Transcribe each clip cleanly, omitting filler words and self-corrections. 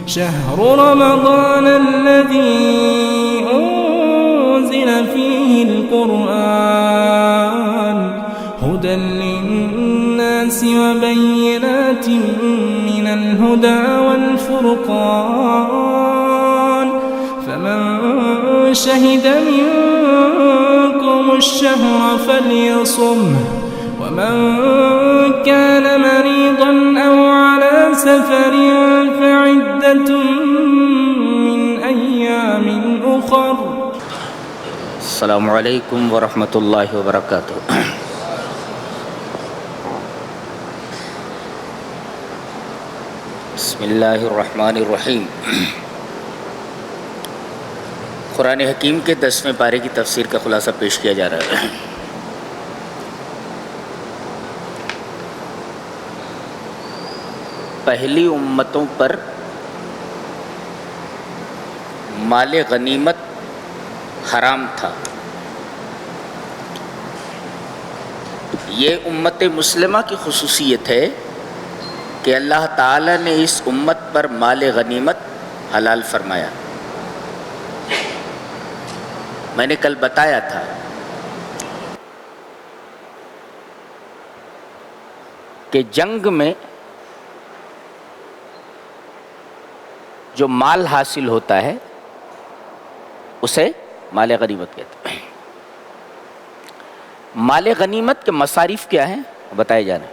شهر رمضان الذي أنزل فيه القرآن هدى للناس وبينات من الهدى والفرقان فمن شهد منكم الشهر فليصمه ومن كان مريضا أو على سفر فعدة من أيام أخر. السلام علیکم ورحمۃ اللہ وبرکاتہ. بسم اللہ الرحمن الرحیم. قرآن حکیم کے 10ویں پارے کی تفسیر کا خلاصہ پیش کیا جا رہا ہے. پہلی امتوں پر مال غنیمت حرام تھا. یہ امت مسلمہ کی خصوصیت ہے کہ اللہ تعالیٰ نے اس امت پر مال غنیمت حلال فرمایا. میں نے کل بتایا تھا کہ جنگ میں جو مال حاصل ہوتا ہے اسے مال غنیمت کہتے ہیں. مال غنیمت کے مصارف کیا ہیں بتائے جا رہے ہیں.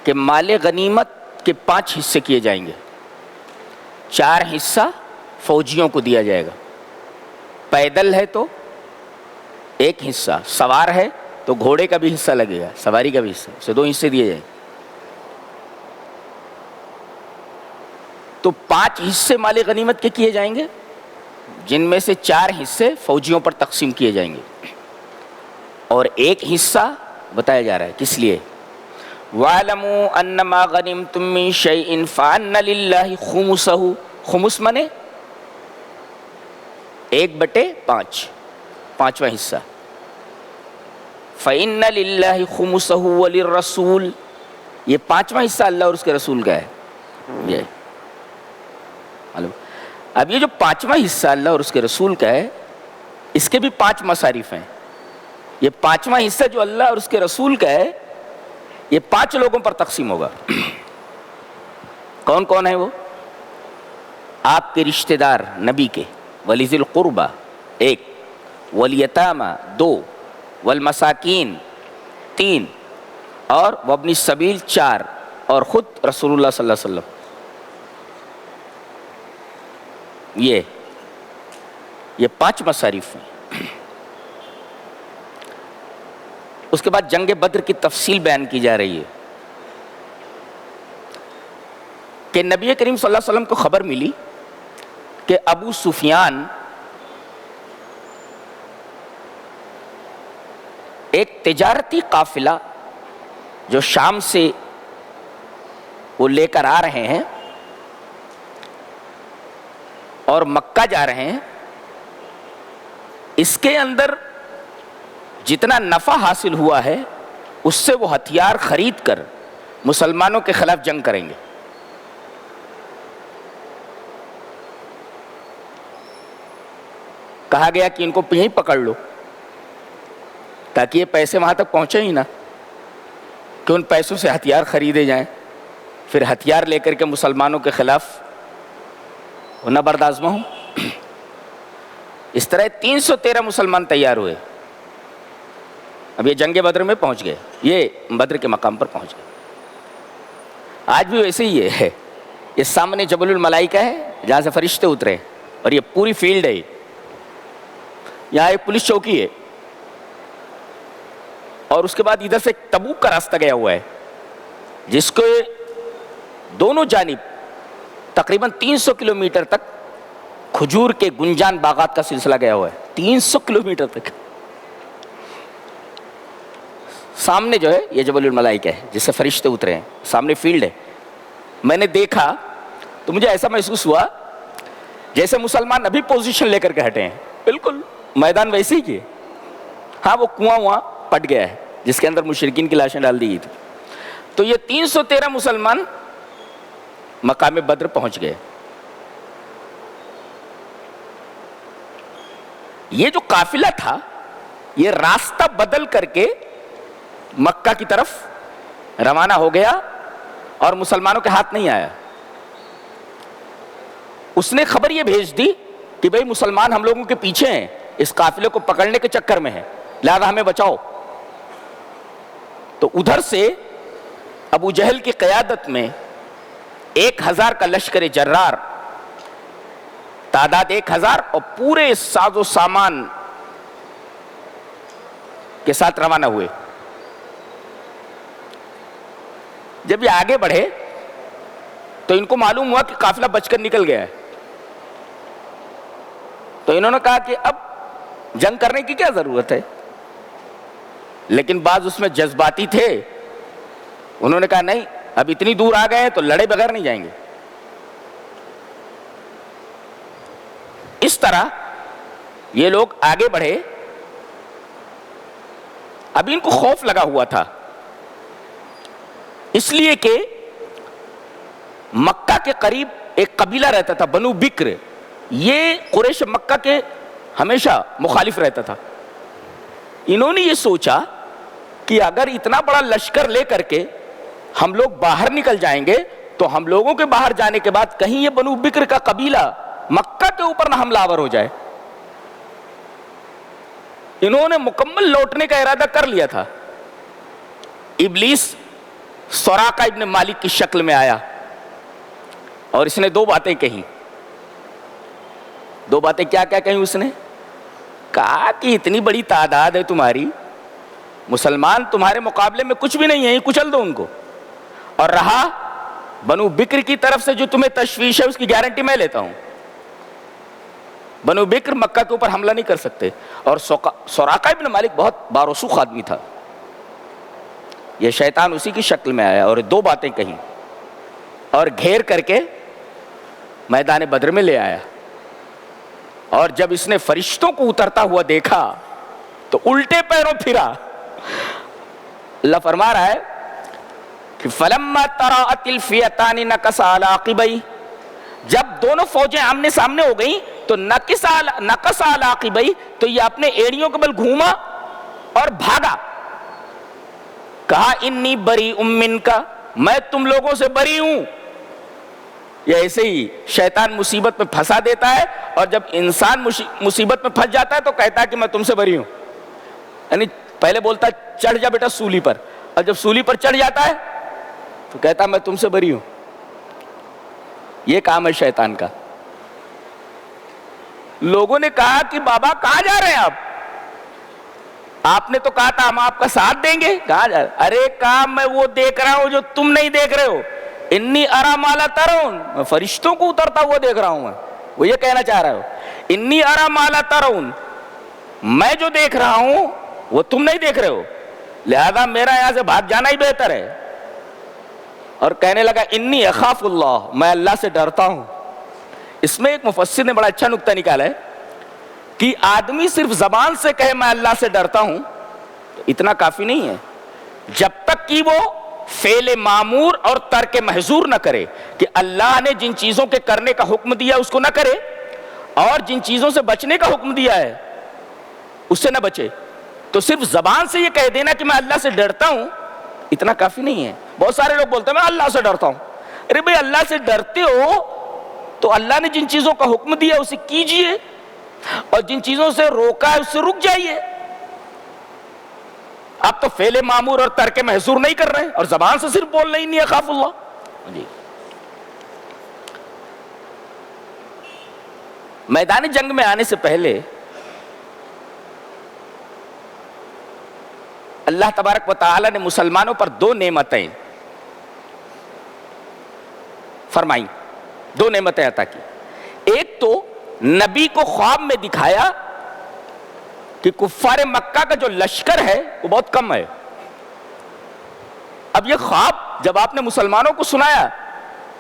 کہ مال غنیمت کے 5 حصے کیے جائیں گے. 4 حصہ فوجیوں کو دیا جائے گا. پیدل ہے تو 1 حصہ, سوار ہے تو گھوڑے کا بھی حصہ لگے گا, سواری کا بھی حصہ, اسے 2 حصے دیے جائیں. تو 5 حصے مال غنیمت کے کیے جائیں گے, جن میں سے 4 حصے فوجیوں پر تقسیم کیے جائیں گے, اور 1 حصہ بتایا جا رہا ہے کس لیے. وَاعْلَمُوا أَنَّمَا غَنِمْتُم مِّن شَيْءٍ فَأَنَّ لِلَّهِ خُمُسَهُ. خمس منے 1/5, 5واں حصہ. فَإِنَّ لِلَّهِ خُمُسَهُ وَلِلرَّسُولِ. یہ 5واں حصہ اللہ اور اس کے رسول کا ہے. اب یہ جو 5واں حصہ اللہ اور اس کے رسول کا ہے, اس کے بھی 5 مصارف ہیں. یہ 5واں حصہ جو اللہ اور اس کے رسول کا ہے یہ 5 لوگوں پر تقسیم ہوگا. کون کون ہے وہ؟ آپ کے رشتہ دار نبی کے, ولی ذی القربہ 1, والیتامى 2, والمساکین 3, اور وابن السبیل 4, اور خود رسول اللہ صلی اللہ علیہ وسلم. یہ 5 مصارف ہیں. اس کے بعد جنگ بدر کی تفصیل بیان کی جا رہی ہے کہ نبی کریم صلی اللہ علیہ وسلم کو خبر ملی کہ ابو سفیان ایک تجارتی قافلہ جو شام سے وہ لے کر آ رہے ہیں اور مکہ جا رہے ہیں, اس کے اندر جتنا نفع حاصل ہوا ہے اس سے وہ ہتھیار خرید کر مسلمانوں کے خلاف جنگ کریں گے. کہا گیا کہ ان کو یہیں پکڑ لو تاکہ یہ پیسے وہاں تک پہنچے ہی نہ, کہ ان پیسوں سے ہتھیار خریدے جائیں, پھر ہتھیار لے کر کے مسلمانوں کے خلاف نہ بردازمہ ہوں. اس طرح 313 مسلمان تیار ہوئے. اب یہ جنگ بدر میں پہنچ گئے, یہ بدر کے مقام پر پہنچ گئے. آج بھی ویسے ہی ہے. یہ سامنے جبل الملائکہ ہے جہاں سے فرشتے اترے, اور یہ پوری فیلڈ ہے. یہاں ایک پولیس چوکی ہے, اور اس کے بعد ادھر سے ایک تبوک کا راستہ گیا ہوا ہے جس کو دونوں جانب تقریباً 300 کلومیٹر تک کھجور کے گنجان باغات کا سلسلہ گیا ہوا ہے. 300 کلومیٹر تک. سامنے جو ہے یہ جبل الملائکہ ہے جس سے فرشتے اترے ہیں, سامنے فیلڈ ہے. میں نے دیکھا تو مجھے ایسا محسوس ہوا جیسے مسلمان ابھی پوزیشن لے کر کے ہٹے ہیں, بالکل میدان ویسے ہی ہے. ہاں وہ کنواں وہاں پٹ گیا ہے جس کے اندر مشرکین کی لاشیں ڈال دی گئی تھی. تو یہ 313 مسلمان مقام بدر پہنچ گئے. یہ جو قافلہ تھا یہ راستہ بدل کر کے مکہ کی طرف روانہ ہو گیا اور مسلمانوں کے ہاتھ نہیں آیا. اس نے خبر یہ بھیج دی کہ بھئی مسلمان ہم لوگوں کے پیچھے ہیں, اس قافلے کو پکڑنے کے چکر میں ہیں, لہذا ہمیں بچاؤ. تو ادھر سے ابو جہل کی قیادت میں 1000 کا لشکر جرار, تعداد 1000 اور پورے ساز و سامان کے ساتھ روانہ ہوئے. جب یہ آگے بڑھے تو ان کو معلوم ہوا کہ قافلہ بچ کر نکل گیا ہے. تو انہوں نے کہا کہ اب جنگ کرنے کی کیا ضرورت ہے, لیکن بعض اس میں جذباتی تھے. انہوں نے کہا نہیں, اب اتنی دور آ گئے ہیں تو لڑے بغیر نہیں جائیں گے. اس طرح یہ لوگ آگے بڑھے. اب ان کو خوف لگا ہوا تھا, اس لیے کہ مکہ کے قریب ایک قبیلہ رہتا تھا بنو بکر. یہ قریش مکہ کے ہمیشہ مخالف رہتا تھا. انہوں نے یہ سوچا کہ اگر اتنا بڑا لشکر لے کر کے ہم لوگ باہر نکل جائیں گے تو ہم لوگوں کے باہر جانے کے بعد کہیں یہ بنو بکر کا قبیلہ مکہ کے اوپر نہ حملہ آور ہو جائے. انہوں نے مکمل لوٹنے کا ارادہ کر لیا تھا. ابلیس سراقہ ابن مالک کی شکل میں آیا اور اس نے 2 باتیں کہیں. 2 باتیں کیا کیا کہیں اس نے؟ کہا کہ اتنی بڑی تعداد ہے تمہاری, مسلمان تمہارے مقابلے میں کچھ بھی نہیں ہے, کچل دو ان کو. اور رہا بنو بکر کی طرف سے جو تمہیں تشویش ہے اس کی گارنٹی میں لیتا ہوں. بنو بکر مکہ کے اوپر حملہ نہیں کر سکتے. اور سراقہ ابن مالک بہت بارسوخ آدمی تھا. یہ شیطان اسی کی شکل میں آیا اور 2 باتیں کہیں اور گھیر کر کے میدان بدر میں لے آیا. اور جب اس نے فرشتوں کو اترتا ہوا دیکھا تو الٹے پیروں پھرا. اللہ فرما رہا ہے کہ فَلَمَّا تَرَأَتِ الْفِئَتَانِ نَكَصَ عَلَىٰ عَقِبَيْهِ, جب دونوں فوجیں آمنے سامنے ہو گئیں تو نَكَصَ عَلَىٰ عَقِبَيْهِ, تو یہ اپنے ایڑیوں کے بل گھوما اور بھاگا. کہا انی بریء منک, میں تم لوگوں سے بری ہوں. یہ ایسے ہی شیطان مصیبت میں پھنسا دیتا ہے, اور جب انسان مصیبت میں پھنس جاتا ہے تو کہتا ہے کہ میں تم سے بری ہوں. یعنی پہلے بولتا ہے چڑھ جا بیٹا سولی پر, اور جب سولی پر چڑھ جاتا ہے تو کہتا ہے میں تم سے بری ہوں. یہ کام ہے شیطان کا. لوگوں نے کہا کہ بابا کہاں جا رہے ہیں آپ نے تو کہا تھا ہم آپ کا ساتھ دیں گے. کہاں جا رہے؟ ارے کام میں وہ دیکھ رہا ہوں جو تم نہیں دیکھ رہے ہو. انی ارا ما لا ترون, میں فرشتوں کو اترتا ہوا دیکھ رہا ہوں. وہ یہ کہنا چاہ رہا ہو انی ارا ما لا ترون, میں جو دیکھ رہا ہوں وہ تم نہیں دیکھ رہے ہو, لہذا میرا یہاں سے بھاگ جانا ہی بہتر ہے. اور کہنے لگا انی اخاف اللہ, میں اللہ سے ڈرتا ہوں. اس میں ایک مفسر نے بڑا اچھا نکتہ نکالا ہے کہ آدمی صرف زبان سے کہے میں اللہ سے ڈرتا ہوں تو اتنا کافی نہیں ہے, جب تک کہ وہ فعل معمور اور ترک محظور نہ کرے, کہ اللہ نے جن چیزوں کے کرنے کا حکم دیا اس کو نہ کرے اور جن چیزوں سے بچنے کا حکم دیا ہے اس سے نہ بچے. تو صرف زبان سے یہ کہہ دینا کہ میں اللہ سے ڈرتا ہوں اتنا کافی نہیں ہے. بہت سارے لوگ بولتے ہیں میں اللہ سے ڈرتا ہوں. ارے بھئی اللہ سے ڈرتے ہو تو اللہ نے جن چیزوں کا حکم دیا اسے کیجئے, اور جن چیزوں سے روکا ہے اس سے رک جائیے. آپ تو فعل معمور اور ترک محظور نہیں کر رہے اور زبان سے صرف بول رہے نہیں اخاف اللہ. جی میدان جنگ میں آنے سے پہلے اللہ تبارک و تعالی نے مسلمانوں پر 2 نعمتیں فرمائیں, 2 نعمتیں عطا کی. ایک تو نبی کو خواب میں دکھایا کہ کفار مکہ کا جو لشکر ہے وہ بہت کم ہے. اب یہ خواب جب آپ نے مسلمانوں کو سنایا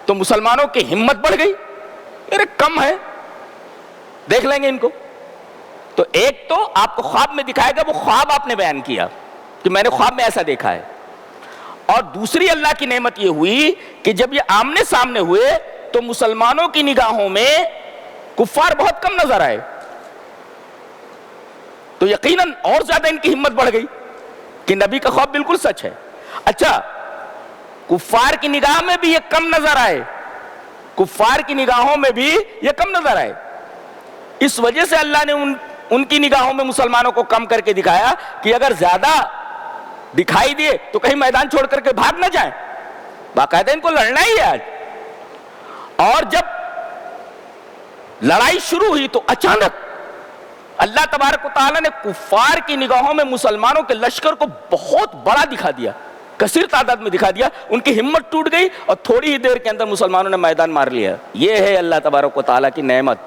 تو مسلمانوں کی ہمت بڑھ گئی, ارے کم ہے دیکھ لیں گے ان کو. تو ایک تو آپ کو خواب میں دکھائے گا, وہ خواب آپ نے بیان کیا کہ میں نے خواب میں ایسا دیکھا ہے. اور اور دوسری اللہ کی نعمت یہ ہوئی کہ جب یہ آمنے سامنے ہوئے تو مسلمانوں کی نگاہوں میں کفار بہت کم نظر آئے، تو یقیناً اور زیادہ ان کی ہمت بڑھ گئی کہ نبی کا خواب بالکل سچ ہے۔ اچھا، کفار کی نگاہ میں بھی یہ کم نظر آئے، کفار کی نگاہوں میں بھی یہ کم نظر آئے، اس وجہ سے اللہ نے ان کی نگاہوں میں مسلمانوں کو کم کر کے دکھایا کہ اگر زیادہ دکھائی دیے تو کہیں میدان چھوڑ کر کے بھاگ نہ جائیں، باقاعدہ ان کو لڑنا ہی ہے آج۔ اور جب لڑائی شروع ہوئی تو اچانک اللہ تبارک و تعالیٰ نے کفار کی نگاہوں میں مسلمانوں کے لشکر کو بہت بڑا دکھا دیا، کثیر تعداد میں دکھا دیا، ان کی ہمت ٹوٹ گئی اور تھوڑی ہی دیر کے اندر مسلمانوں نے میدان مار لیا۔ یہ ہے اللہ تبارک و تعالیٰ کی نعمت،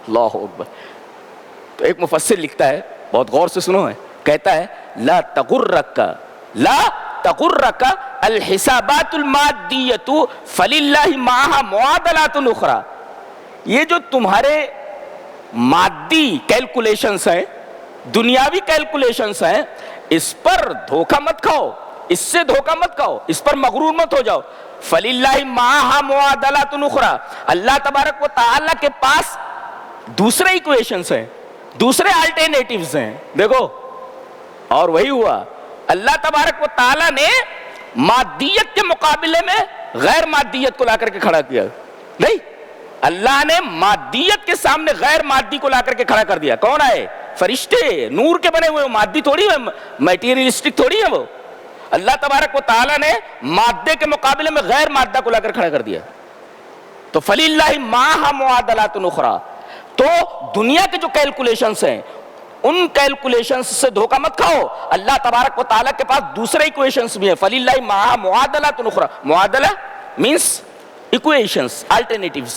اللہ اکبر۔ تو ایک مفسر لکھتا ہے، بہت غور سے سنو ہے، کہتا ہے لا تغرک الحسابات المادیۃ فللہ معها معادلات اخرى۔ یہ جو تمہارے مادی کیلکولیشنز ہیں، دنیاوی کیلکولیشنز ہیں، اس پر دھوکہ مت کھاؤ، اس سے دھوکہ مت کھاؤ، اس پر مغرور مت ہو جاؤ۔ فللہ معها معادلات اخرى، اللہ تبارک و تعالیٰ کے پاس دوسرے ایکویشنز ہیں، دوسرے الٹرنیٹیوز ہیں، دیکھو۔ اور وہی ہوا، اللہ تبارک و تعالیٰ نے مادیت کے مقابلے میں غیر مادیت کو لا کر کے کھڑا کیا، نہیں، اللہ نے مادیت کے سامنے غیر مادی کو لا کر کے کھڑا کر دیا۔ کون آئے؟ فرشتے، نور کے بنے ہوئے، مادی تھوڑی ہے، میٹیریلسٹک تھوڑی ہے وہ۔ اللہ تبارک و تعالیٰ نے مادے کے مقابلے میں غیر مادہ کو لا کر کھڑا کر دیا۔ تو فللہ معها معادلات اخرى، تو دنیا کے جو کیلکولیشنز ہیں ان کیلکولیشنز سے دھوکہ مت کھاؤ، اللہ تبارک و تعالیٰ کے پاس دوسرے ایکویشنز بھی ہیں۔ فللہ معها معادلات اخرى، معادلہ مینس ایکویشنز، الٹرنیٹیوز۔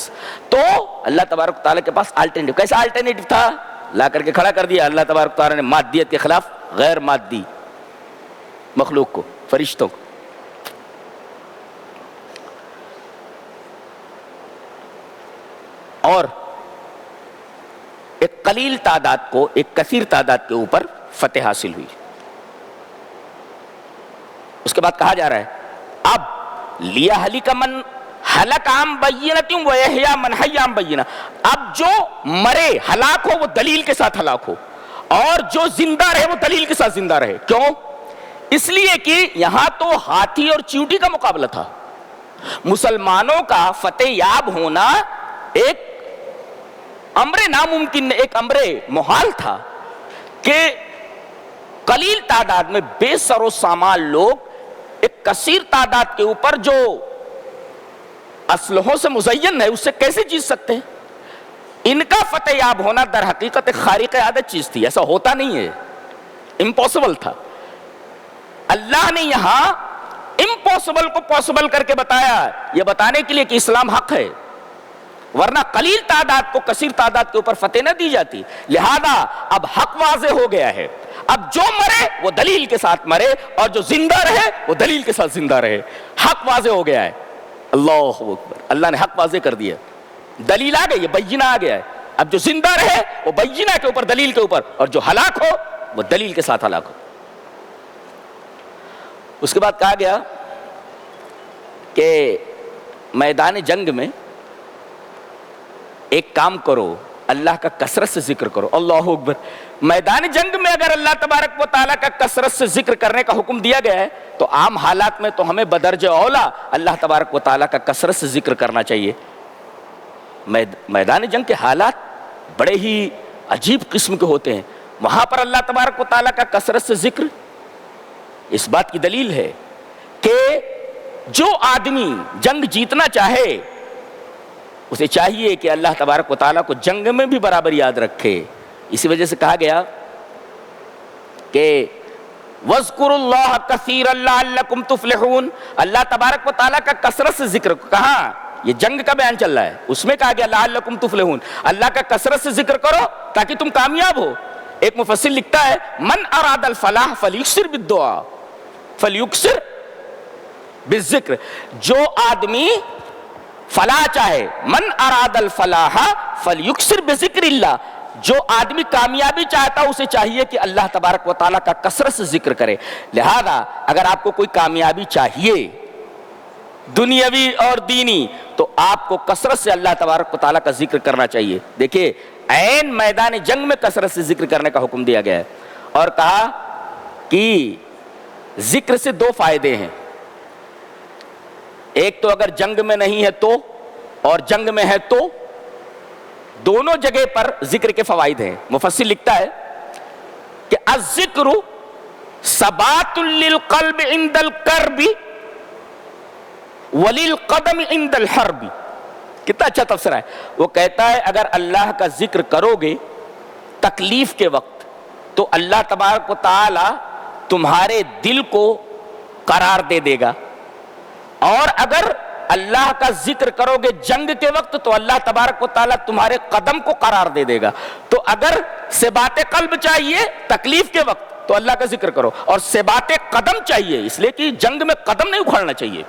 تو اللہ تبارک و تعالیٰ کے پاس الٹرنیٹیو، کیسا الٹرنیٹیو تھا؟ لا کر کے کھڑا کر دیا اللہ تبارک و تعالیٰ نے مادیت کے خلاف غیر مادی مخلوق کو، فرشتوں کو۔ اور ایک قلیل تعداد کو ایک کثیر تعداد کے اوپر فتح حاصل ہوئی۔ اس کے بعد کہا جا رہا ہے اب لیہلک من ہلاک عن بینۃ ویحییٰ من حی عن بینہ، اب جو مرے ہلاک ہو وہ دلیل کے ساتھ ہلاک ہو، اور جو زندہ رہے وہ دلیل کے ساتھ زندہ رہے۔ کیوں؟ اس لیے کہ یہاں تو ہاتھی اور چیونٹی کا مقابلہ تھا، مسلمانوں کا فتح یاب ہونا ایک امر ناممکن، ایک امر محال تھا کہ قلیل تعداد میں بے سر و سامان لوگ ایک کثیر تعداد کے اوپر جو اسلحوں سے مزین ہے اس سے کیسے جیت سکتے ہیں؟ ان کا فتح یاب ہونا در حقیقت ایک خارق عادت چیز تھی، ایسا ہوتا نہیں ہے، امپاسبل تھا۔ اللہ نے یہاں امپاسبل کو پاسبل کر کے بتایا، یہ بتانے کے لیے کہ اسلام حق ہے، ورنہ قلیل تعداد کو کثیر تعداد کے اوپر فتح نہ دی جاتی۔ لہذا اب حق واضح ہو گیا ہے، اب جو مرے وہ دلیل کے ساتھ مرے اور جو زندہ رہے وہ دلیل کے ساتھ زندہ رہے۔ حق واضح ہو گیا ہے، اللہ اکبر، اللہ نے حق واضح کر دیا، دلیل آ گئی ہے، بینہ آ گیا ہے۔ اب جو زندہ رہے وہ بینہ کے اوپر، دلیل کے اوپر، اور جو ہلاک ہو وہ دلیل کے ساتھ ہلاک ہو۔ اس کے بعد کہا گیا کہ میدان جنگ میں ایک کام کرو، اللہ کا کثرت سے ذکر کرو، اللہ اکبر۔ میدان جنگ میں اگر اللہ تبارک و تعالیٰ کا کثرت سے ذکر کرنے کا حکم دیا گیا ہے تو عام حالات میں تو ہمیں بدرجہ اولا اللہ تبارک و تعالیٰ کا کثرت سے ذکر کرنا چاہیے۔ میدان جنگ کے حالات بڑے ہی عجیب قسم کے ہوتے ہیں، وہاں پر اللہ تبارک و تعالیٰ کا کثرت سے ذکر اس بات کی دلیل ہے کہ جو آدمی جنگ جیتنا چاہے اسے چاہیے کہ اللہ تبارک و تعالیٰ کو جنگ میں بھی برابر یاد رکھے۔ اسی وجہ سے کہا گیا کہ وَاذْكُرُوا اللَّهَ كَثِيرًا لَعَلَّكُمْ تُفْلِحُونَ، اللہ تبارک و تعالیٰ کا کثرت سے ذکر، کہاں؟ یہ جنگ کا بیان چل رہا ہے، اس میں کہا گیا لَعَلَّكُمْ تُفْلِحُونَ، اللہ کا کثرت سے ذکر کرو تاکہ تم کامیاب ہو۔ ایک مفسر لکھتا ہے من اراد الفلاح فلیکثر بالدعاء فلیکثر بالذکر، جو آدمی فلاح چاہے، من اراد الفلاح فلیکثر بذکر اللہ، جو آدمی کامیابی چاہتا ہے اسے چاہیے کہ اللہ تبارک و تعالیٰ کا کثرت سے ذکر کرے. لہذا اگر آپ کو کوئی کامیابی چاہیے دنیاوی اور دینی تو آپ کو کثرت سے اللہ تبارک و تعالیٰ کا ذکر کرنا چاہیے. دیکھیے عین میدان جنگ میں کثرت سے ذکر کرنے کا حکم دیا گیا ہے اور کہا کہ ذکر سے دو فائدے ہیں. ایک تو اگر جنگ میں نہیں ہے تو، اور جنگ میں ہے تو، دونوں جگہ پر ذکر کے فوائد ہیں. مفسر لکھتا ہے کہ الذکر ثبات للقلب عند الکرب وللقدم عند الحرب. کتنا اچھا تفسیر ہے. وہ کہتا ہے اگر اللہ کا ذکر کرو گے تکلیف کے وقت تو اللہ تبارک و تعالی تمہارے دل کو قرار دے دے گا، اور اگر اللہ کا ذکر کرو گے جنگ کے وقت تو اللہ تبارک و تعالیٰ تمہارے قدم کو قرار دے دے گا. تو اگر ثبات قلب چاہیے تکلیف کے وقت تو اللہ کا ذکر کرو، اور ثبات قدم چاہیے اس لیے کہ جنگ میں قدم نہیں اکھاڑنا چاہیے.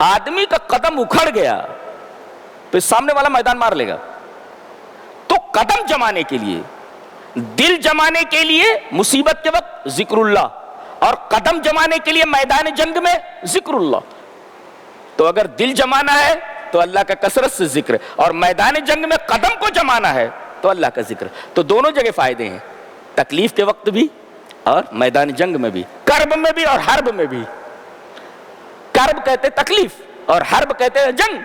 آدمی کا قدم اکھڑ گیا تو سامنے والا میدان مار لے گا. تو قدم جمانے کے لیے، دل جمانے کے لیے مصیبت کے وقت ذکر اللہ، اور قدم جمانے کے لیے میدان جنگ میں ذکر اللہ. تو اگر دل جمانا ہے تو اللہ کا کثرت سے ذکر، اور میدان جنگ میں قدم کو جمانا ہے تو اللہ کا ذکر. تو دونوں جگہ فائدے ہیں، تکلیف کے وقت بھی اور میدان جنگ میں بھی، کرب میں بھی اور حرب میں بھی. کرب کہتے تکلیف اور حرب کہتے ہیں جنگ.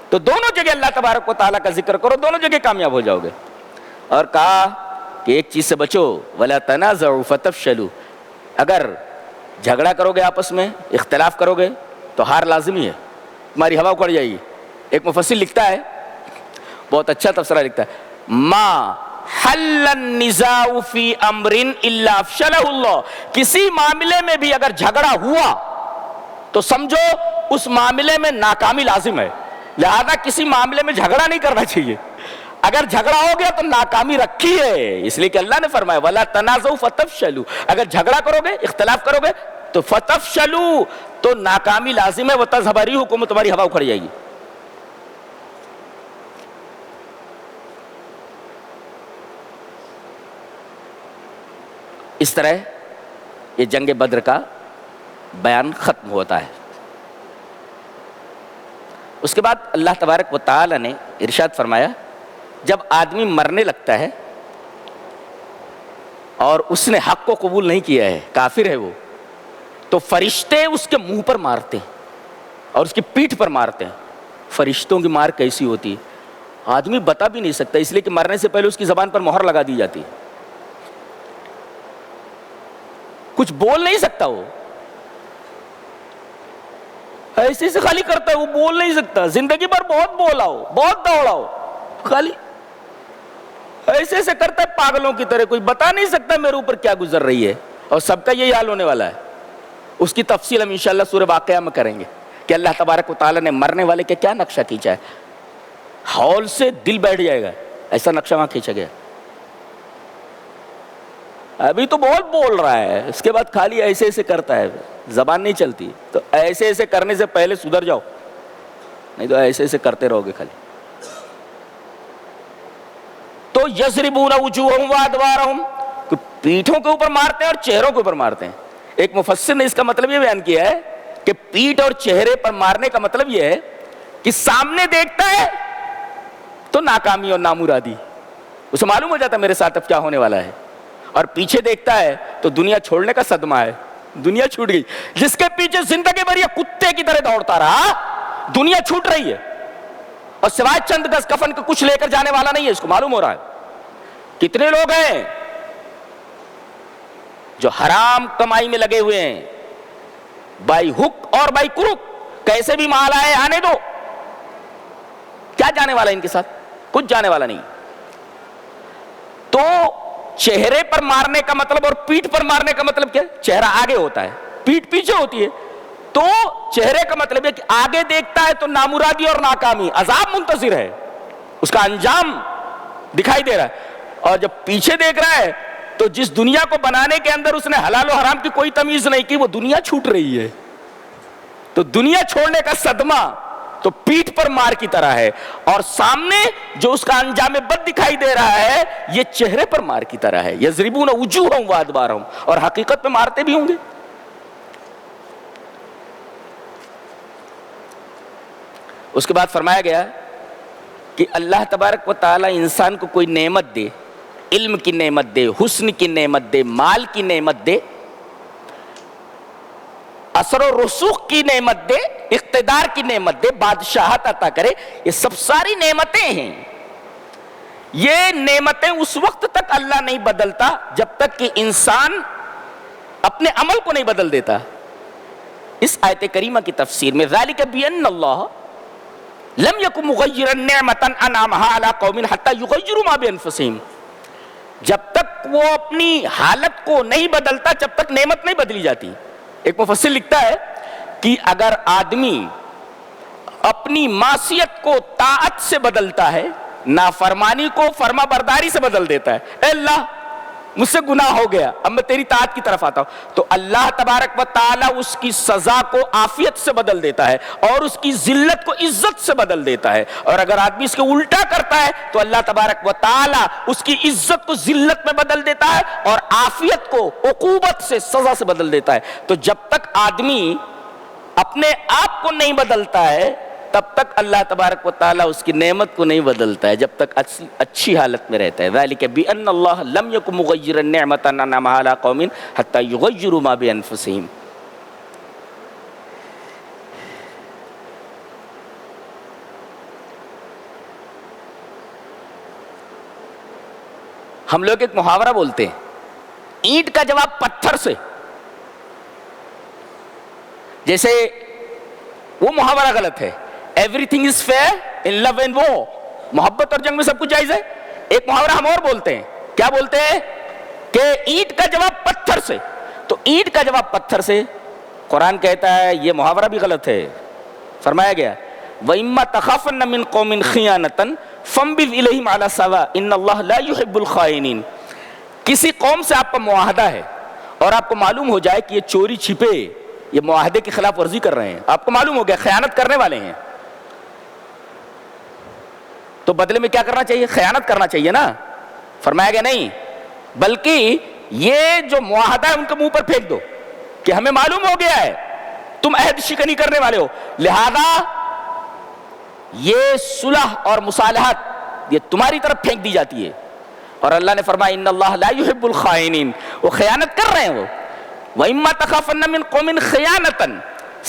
تو دونوں جگہ اللہ تبارک و تعالیٰ کا ذکر کرو، دونوں جگہ کامیاب ہو جاؤ گے. اور کہا کہ ایک چیز سے بچو، وَلَا تَنَازَعُوا فَتَفْشَلُوا. اگر جھگڑا کرو گے آپس میں، اختلاف کرو گے تو ہار لازمی ہے، تمہاری ہوا اکھڑ جائے گی. ایک مفسر لکھتا ہے، بہت اچھا تفسیرہ لکھتا ہے، ما حل النزاع فی امر الا افشلہ اللہ. کسی معاملے میں بھی اگر جھگڑا ہوا تو سمجھو اس معاملے میں ناکامی لازم ہے. لہذا کسی معاملے میں جھگڑا نہیں کرنا چاہیے. اگر جھگڑا ہو گیا تو ناکامی رکھی ہے، اس لیے کہ اللہ نے فرمایا وَلَا تَنَازَعُوا فَتَفْشَلُوا. اگر جھگڑا کرو گے، اختلاف کرو گے تو فَتَفْشَلُوا، تو ناکامی لازم ہے. وَتَذْهَبَ رِيحُكُمْ، تمہاری ہوا اکھڑ جائے گی. اس طرح یہ جنگ بدر کا بیان ختم ہوتا ہے. اس کے بعد اللہ تبارک و تعالی نے ارشاد فرمایا جب آدمی مرنے لگتا ہے اور اس نے حق کو قبول نہیں کیا ہے، کافر ہے وہ، تو فرشتے اس کے منہ پر مارتے ہیں اور اس کی پیٹھ پر مارتے ہیں. فرشتوں کی مار کیسی ہوتی ہے آدمی بتا بھی نہیں سکتا، اس لیے کہ مرنے سے پہلے اس کی زبان پر مہر لگا دی جاتی ہے. کچھ بول نہیں سکتا، وہ ایسے سے خالی کرتا ہے، وہ بول نہیں سکتا. زندگی بھر بہت بولا ہو، بہت دوڑا ہو، خالی ایسے سے کرتا ہے پاگلوں کی طرح. کوئی بتا نہیں سکتا میرے اوپر کیا گزر رہی ہے، اور سب کا یہی حال ہونے والا ہے. اس کی تفصیل ہم انشاءاللہ سورہ واقعہ میں کریں گے کہ اللہ تبارک و تعالیٰ نے مرنے والے کے کیا نقشہ کھینچا ہے. ہول سے دل بیٹھ جائے گا، ایسا نقشہ وہاں کھینچا گیا. ابھی تو بہت بول رہا ہے، اس کے بعد خالی ایسے ایسے کرتا ہے، زبان نہیں چلتی. تو ایسے ایسے کرنے سے پہلے سدھر جاؤ، نہیں تو ایسے ایسے کرتے رہو گے خالی. تو یضربون وجوہہم وادبارہم، پیٹھوں کے اوپر مارتے ہیں اور چہروں کے اوپر مارتے ہیں. ایک مفسر نے اس کا مطلب یہ بیان کیا ہے کہ پیٹھ اور چہرے پر مارنے کا مطلب یہ ہے کہ سامنے دیکھتا ہے تو ناکامی اور نامرادی، اسے معلوم ہو جاتا ہے میرے ساتھ اب کیا ہونے والا ہے، اور پیچھے دیکھتا ہے تو دنیا چھوڑنے کا صدمہ ہے، دنیا چھوٹ گئی. جس کے پیچھے زندگی بھر یہ کتے کی طرح دوڑتا رہا، دنیا چھوٹ رہی ہے، اور سوائے چند گز کفن کے کچھ لے کر جانے والا نہیں ہے. اس کو معلوم ہو رہا ہے. کتنے لوگ ہیں جو حرام کمائی میں لگے ہوئے ہیں، بائی ہک اور بائی کروک، کیسے بھی مال آئے آنے دو. کیا جانے والا ان کے ساتھ؟ کچھ جانے والا نہیں. تو چہرے پر مارنے کا مطلب اور پیٹھ پر مارنے کا مطلب کیا ہے؟ چہرہ آگے ہوتا ہے، پیٹھ پیچھے ہوتی ہے. تو چہرے کا مطلب ہے کہ آگے دیکھتا ہے تو نامرادی اور ناکامی، عذاب منتظر ہے، اس کا انجام دکھائی دے رہا ہے. اور جب پیچھے دیکھ رہا ہے تو جس دنیا کو بنانے کے اندر اس نے حلال و حرام کی کوئی تمیز نہیں کی، وہ دنیا چھوٹ رہی ہے. تو دنیا چھوڑنے کا صدمہ تو پیٹھ پر مار کی طرح ہے، اور سامنے جو اس کا انجام بد دکھائی دے رہا ہے یہ چہرے پر مار کی طرح ہے. یضربون وجوہہم وادبارہم، اور حقیقت میں مارتے بھی ہوں گے. اس کے بعد فرمایا گیا کہ اللہ تبارک و تعالی انسان کو کوئی نعمت دے، علم کی نعمت دے، حسن کی نعمت دے، مال کی نعمت دے، اثر و رسوخ کی نعمت دے، اقتدار کی نعمت دے، بادشاہت عطا کرے، یہ سب ساری نعمتیں ہیں. یہ نعمتیں اس وقت تک اللہ نہیں بدلتا جب تک کہ انسان اپنے عمل کو نہیں بدل دیتا. اس آیت کریمہ کی تفسیر میں ذالک بأن اللہ لم یکن مغیرا نعمتا انعمها علی قوم حتی یغیروا ما بانفسہم، جب تک وہ اپنی حالت کو نہیں بدلتا جب تک نعمت نہیں بدلی جاتی. ایک مفسر لکھتا ہے کہ اگر آدمی اپنی معصیت کو طاعت سے بدلتا ہے، نافرمانی کو فرما برداری سے بدل دیتا ہے، اے اللہ مجھ سے گناہ ہو گیا، اب میں تیری طاعت کی طرف آتا ہوں، تو اللہ تبارک و تعالی اس کی سزا کو عافیت سے بدل دیتا ہے اور اس کی ذلت کو عزت سے بدل دیتا ہے. اور اگر آدمی اس کے الٹا کرتا ہے تو اللہ تبارک و تعالی اس کی عزت کو ذلت میں بدل دیتا ہے اور عافیت کو عقوبت سے، سزا سے بدل دیتا ہے. تو جب تک آدمی اپنے آپ کو نہیں بدلتا ہے تب تک اللہ تبارک و تعالیٰ اس کی نعمت کو نہیں بدلتا ہے، جب تک اچھی حالت میں رہتا ہے. ذالک بأن اللہ لم یکن مغیرا نعمتا انعمها علی قوم حتی یغیروا ما بانفسہم. ہم لوگ ایک محاورہ بولتے ہیں، اینٹ کا جواب پتھر سے. جیسے وہ محاورہ غلط ہے، everything is fair in love and war، محبت اور جنگ میں سب کچھ جائز ہے. ایک محاورہ ہم اور بولتے ہیں، کیا بولتے ہیں کہ اینٹ کا جواب پتھر سے. تو اینٹ کا جواب پتھر سے قرآن کہتا ہے یہ محاورہ بھی غلط ہے. فرمایا گیا وَإِمَّا تَخَافَنَّ مِن قَوْمٍ خِيَانَةً فَانبِذْ إِلَيْهِمْ عَلَى سَوَاءٍ إِنَّ اللَّهَ لَا يُحِبُّ الْخَائِنِينَ. کسی قوم سے آپ کا معاہدہ ہے اور آپ کو معلوم ہو جائے کہ یہ چوری چھپے، یہ معاہدے کی خلاف ورزی کر رہے ہیں، آپ کو معلوم ہو گیا خیانت کرنے والے ہیں، تو بدلے میں کیا کرنا چاہیے؟ خیانت کرنا چاہیے نا. فرمایا گیا نہیں، بلکہ یہ جو معاہدہ ہے ان کے منہ پر پھینک دو کہ ہمیں معلوم ہو گیا ہے تم عہد شکنی کرنے والے ہو، لہذا یہ صلح اور مصالحت یہ تمہاری طرف پھینک دی جاتی ہے. اور اللہ نے فرمایا ان اللہ لا يحب الخائنین، وہ خیانت کر رہے ہیں. وہ وَإِمَّا تَخَافَنَّ مِن قَوْمٍ خِيَانَةً،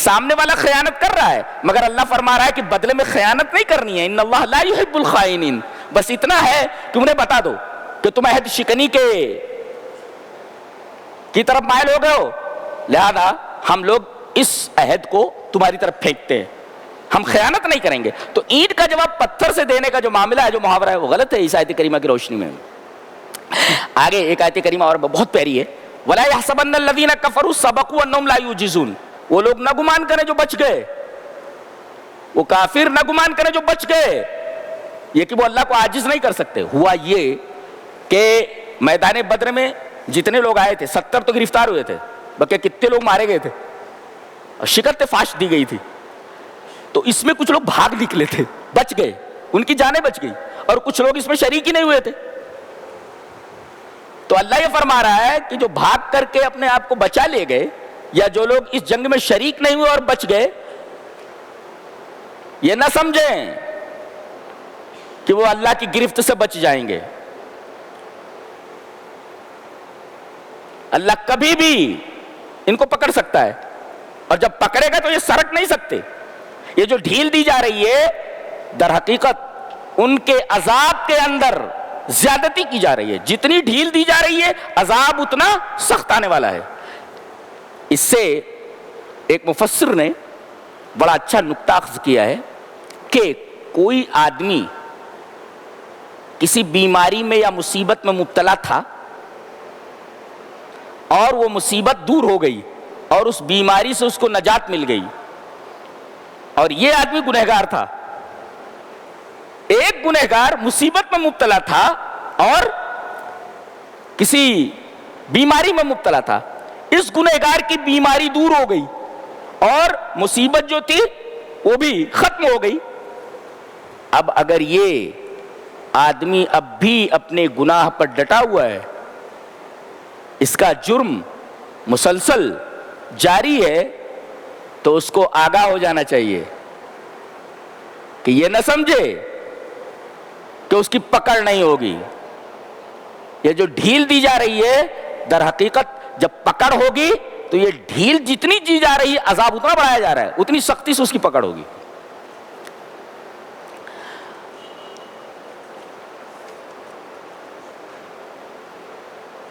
سامنے والا خیانت کر رہا ہے مگر اللہ فرما رہا ہے کہ بدلے میں خیانت نہیں کرنی ہے. ان اللہ لا يحب الخائنین، بس اتنا ہے کہ انہیں بتا دو کہ تم عہد شکنی کی طرف مائل ہو گئے ہو، لہذا ہم لوگ اس عہد کو تمہاری طرف پھینکتے ہیں، ہم خیانت نہیں کریں گے. تو اینٹ کا جواب پتھر سے دینے کا جو معاملہ ہے، جو محاورہ ہے، وہ غلط ہے اس آیت کریمہ کی روشنی میں. آگے ایک آیت کریمہ اور بہت پیاری ہے، وَلَا يَحْسَبَنَّ الَّذِينَ كَفَرُوا سَبَقُوا أَنَّهُمْ لَا يُعْجِزُونَ. وہ لوگ نہ گمان کریں جو بچ گئے، وہ کافر نہ گمان کریں جو بچ گئے یہ کہ وہ اللہ کو عاجز نہیں کر سکتے. ہوا یہ کہ میدان بدر میں جتنے لوگ آئے تھے 70 تو گرفتار ہوئے تھے، بلکہ کتنے لوگ مارے گئے تھے اور شکست فاش دی گئی تھی. تو اس میں کچھ لوگ بھاگ نکلے تھے، بچ گئے، ان کی جانیں بچ گئی، اور کچھ لوگ اس میں شریک ہی نہیں ہوئے تھے. تو اللہ یہ فرما رہا ہے کہ جو بھاگ کر کے اپنے آپ کو بچا لے گئے یا جو لوگ اس جنگ میں شریک نہیں ہوئے اور بچ گئے، یہ نہ سمجھیں کہ وہ اللہ کی گرفت سے بچ جائیں گے. اللہ کبھی بھی ان کو پکڑ سکتا ہے، اور جب پکڑے گا تو یہ سرک نہیں سکتے. یہ جو ڈھیل دی جا رہی ہے در حقیقت ان کے عذاب کے اندر زیادتی کی جا رہی ہے. جتنی ڈھیل دی جا رہی ہے عذاب اتنا سخت آنے والا ہے. اس سے ایک مفسر نے بڑا اچھا نکتہ اخذ کیا ہے کہ کوئی آدمی کسی بیماری میں یا مصیبت میں مبتلا تھا اور وہ مصیبت دور ہو گئی اور اس بیماری سے اس کو نجات مل گئی، اور یہ آدمی گنہگار تھا. ایک گنہگار مصیبت میں مبتلا تھا اور کسی بیماری میں مبتلا تھا، اس گنہگار کی بیماری دور ہو گئی اور مصیبت جو تھی وہ بھی ختم ہو گئی. اب اگر یہ آدمی اب بھی اپنے گناہ پر ڈٹا ہوا ہے, اس کا جرم مسلسل جاری ہے, تو اس کو آگاہ ہو جانا چاہیے کہ یہ نہ سمجھے کہ اس کی پکڑ نہیں ہوگی. یہ جو ڈھیل دی جا رہی ہے, در حقیقت جب پکڑ ہوگی تو یہ ڈھیل جتنی دی جا رہی ہے, عذاب اتنا بڑھایا جا رہا ہے, اتنی سختی سے اس کی پکڑ ہوگی.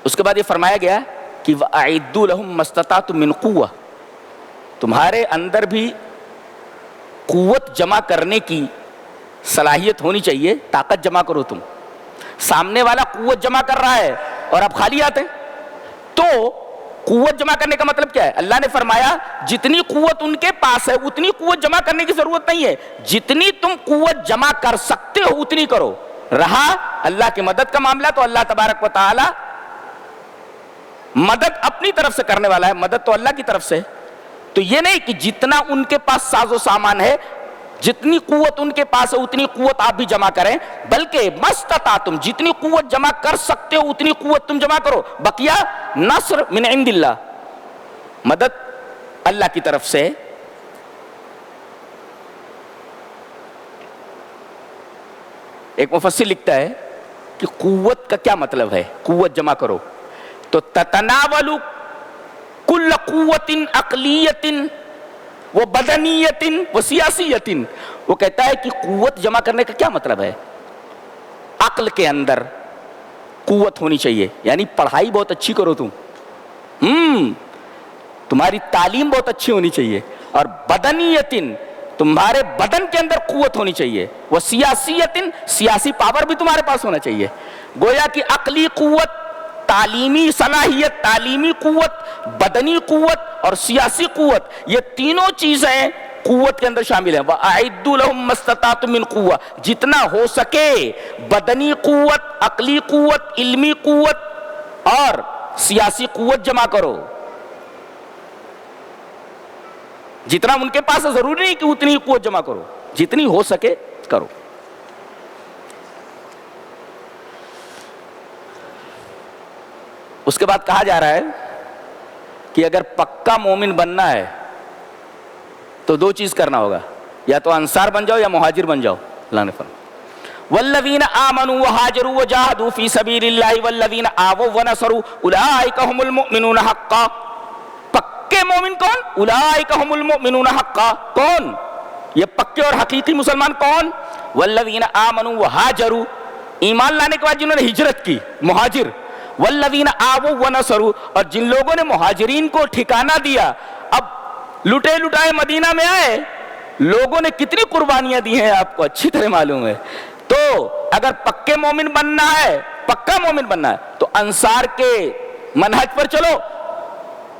اس کے بعد یہ فرمایا گیا کہ وَأَعِدُّوا لَهُم مَّا اسْتَطَعْتُم مِّن قُوَّةٍ, تمہارے اندر بھی قوت جمع کرنے کی صلاحیت ہونی چاہیے, طاقت جمع کرو. تم سامنے والا قوت جمع کر رہا ہے اور آپ خالی آتے ہیں, تو قوت جمع کرنے کا مطلب کیا ہے؟ اللہ نے فرمایا جتنی قوت ان کے پاس ہے اتنی قوت جمع کرنے کی ضرورت نہیں ہے, جتنی تم قوت جمع کر سکتے ہو اتنی کرو. رہا اللہ کی مدد کا معاملہ تو اللہ تبارک و تعالی مدد اپنی طرف سے کرنے والا ہے, مدد تو اللہ کی طرف سے. تو یہ نہیں کہ جتنا ان کے پاس ساز و سامان ہے, جتنی قوت ان کے پاس ہے اتنی قوت آپ بھی جمع کریں, بلکہ مستطعتم, جتنی قوت جمع کر سکتے ہو اتنی قوت تم جمع کرو. بقیہ نصر من عند اللہ, مدد اللہ کی طرف سے. ایک مفسر لکھتا ہے کہ قوت کا کیا مطلب ہے, قوت جمع کرو, تو تتناول کل قوت عقلیت و بدنیت و سیاسیت. وہ کہتا ہے کہ قوت جمع کرنے کا کیا مطلب ہے؟ عقل کے اندر قوت ہونی چاہیے, یعنی پڑھائی بہت اچھی کرو تم, تمہاری تعلیم بہت اچھی ہونی چاہیے, اور بدنیت, تمہارے بدن کے اندر قوت ہونی چاہیے, وہ سیاسیت, سیاسی پاور بھی تمہارے پاس ہونا چاہیے. گویا کہ عقلی قوت, تعلیمی صلاحیت, تعلیمی قوت, بدنی قوت اور سیاسی قوت, یہ تینوں چیزیں قوت کے اندر شامل ہیں. وَأَعِدُّوا لَهُم مَّا اسْتَطَعْتُم مِّن قُوَّةٍ, جتنا ہو سکے بدنی قوت, عقلی قوت, علمی قوت اور سیاسی قوت جمع کرو. جتنا ان کے پاس ضروری نہیں کہ اتنی قوت جمع کرو, جتنی ہو سکے کرو. اس کے بعد کہا جا رہا ہے کہ اگر پکا مومن بننا ہے تو دو چیز کرنا ہوگا, یا تو انصار بن جاؤ یا مہاجر بن جاؤ. اللہ نے فرمایا والذین آمنوا وہاجروا وجاہدوا فی سبیل اللہ والذین آووا ونصروا اولئک هم المؤمنون حقا. پکے مومن کون؟ اولئک هم المؤمنون حقا. کون یہ پکے اور حقیقی مسلمان؟ کون؟ والذین آمنوا وہاجروا, ایمان لانے کے بعد جنہوں نے ہجرت کی, مہاجر. والذین آووا ونصروا, اور جن لوگوں نے مہاجرین کو ٹھکانہ دیا. اب لٹے لٹائے مدینہ میں آئے, لوگوں نے کتنی قربانیاں دی ہیں آپ کو اچھی طرح معلوم ہے. تو اگر پکے مومن بننا ہے, پکا مومن بننا ہے, تو انصار کے منہج پر چلو,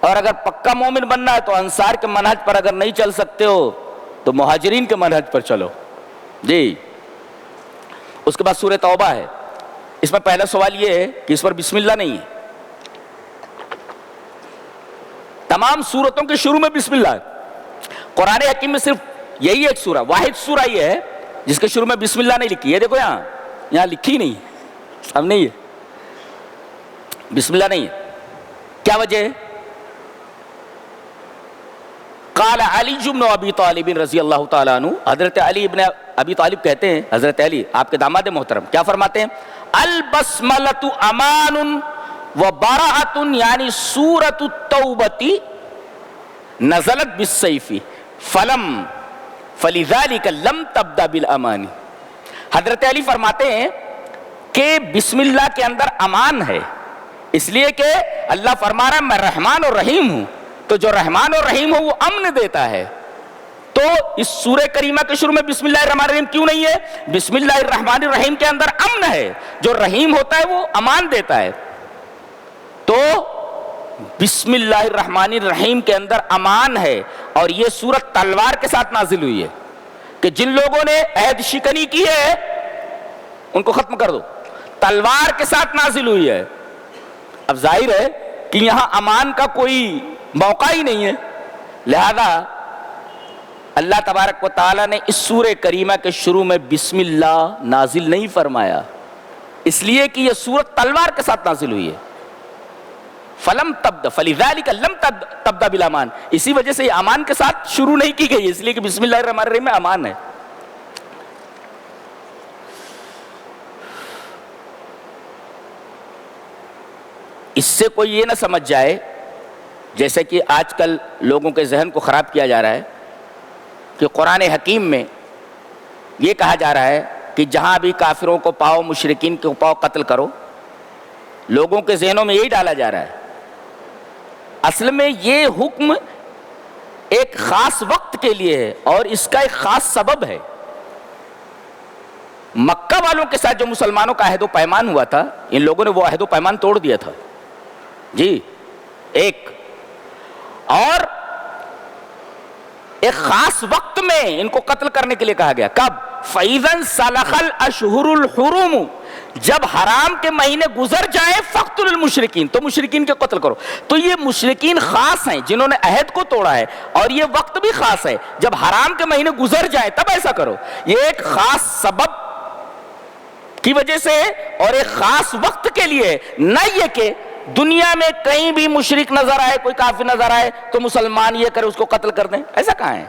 اور اگر پکا مومن بننا ہے تو انصار کے منہج پر اگر نہیں چل سکتے ہو تو مہاجرین کے منہج پر چلو. جی. اس کے بعد سورہ توبہ ہے. اس میں پہلا سوال یہ ہے کہ اس پر بسم اللہ نہیں ہے. تمام سورتوں کے شروع میں بسم اللہ ہے. قرآن حکیم میں صرف یہی ایک سورہ, واحد سورہ یہ ہے جس کے شروع میں بسم اللہ نہیں لکھی ہے. دیکھو یہاں لکھی نہیں, اب نہیں ہے, بسم اللہ نہیں ہے. کیا وجہ ہے؟ قال علی بن ابی طالب رضی اللہ تعالیٰ عنہ, حضرت علی ابن ابی طالب کہتے ہیں, حضرت علی آپ کے داماد محترم, کیا فرماتے ہیں؟ البسملۃ امان و براءۃ, یعنی سورۃ التوبۃ نزلت بالسیف فلم فلذلک لم تبدا بالامان. حضرت علی فرماتے ہیں کہ بسم اللہ کے اندر امان ہے, اس لیے کہ اللہ فرما رہا ہے میں رحمان اور رحیم ہوں, تو جو رحمان اور رحیم ہو وہ امن دیتا ہے. تو اس سورہ کریمہ کے شروع میں بسم اللہ الرحمن الرحیم کیوں نہیں ہے؟ بسم اللہ الرحمن الرحیم کے اندر امن ہے, جو رحیم ہوتا ہے وہ امان دیتا ہے. تو بسم اللہ الرحمن الرحیم کے اندر امان ہے, اور یہ سورت تلوار کے ساتھ نازل ہوئی ہے کہ جن لوگوں نے عہد شکنی کی ہے ان کو ختم کر دو. تلوار کے ساتھ نازل ہوئی ہے. اب ظاہر ہے کہ یہاں امان کا کوئی موقع ہی نہیں ہے, لہذا اللہ تبارک و تعالیٰ نے اس سورہ کریمہ کے شروع میں بسم اللہ نازل نہیں فرمایا، اس لیے کہ یہ سورت تلوار کے ساتھ نازل ہوئی ہے. فلم تبدا فلذلک لم تبدا بالامان، اسی وجہ سے یہ امان کے ساتھ شروع نہیں کی گئی، اس لیے کہ بسم اللہ الرحمن الرحیم میں امان ہے. اس سے کوئی یہ نہ سمجھ جائے جیسے کہ آج کل لوگوں کے ذہن کو خراب کیا جا رہا ہے کہ قرآن حکیم میں یہ کہا جا رہا ہے کہ جہاں بھی کافروں کو پاؤ، مشرکین کو پاؤ، قتل کرو. لوگوں کے ذہنوں میں یہی ڈالا جا رہا ہے. اصل میں یہ حکم ایک خاص وقت کے لیے ہے اور اس کا ایک خاص سبب ہے. مکہ والوں کے ساتھ جو مسلمانوں کا عہد و پیمان ہوا تھا، ان لوگوں نے وہ عہد و پیمان توڑ دیا تھا جی. ایک اور ایک خاص وقت میں ان کو قتل کرنے کے لیے کہا گیا. کب؟ فَإِذَا انْسَلَخَ الْأَشْهُرُ الْحُرُمُ، جب حرام کے مہینے گزر جائیں فَاقْتُلُوا الْمُشْرِكِينَ، تو مشرکین کے قتل کرو. تو یہ مشرکین خاص ہیں جنہوں نے عہد کو توڑا ہے، اور یہ وقت بھی خاص ہے جب حرام کے مہینے گزر جائیں تب ایسا کرو. یہ ایک خاص سبب کی وجہ سے اور ایک خاص وقت کے لیے، نہ یہ کہ دنیا میں کہیں بھی مشرک نظر آئے، کوئی کافر نظر آئے تو مسلمان یہ کرے اس کو قتل کر دیں. ایسا کہاں ہے؟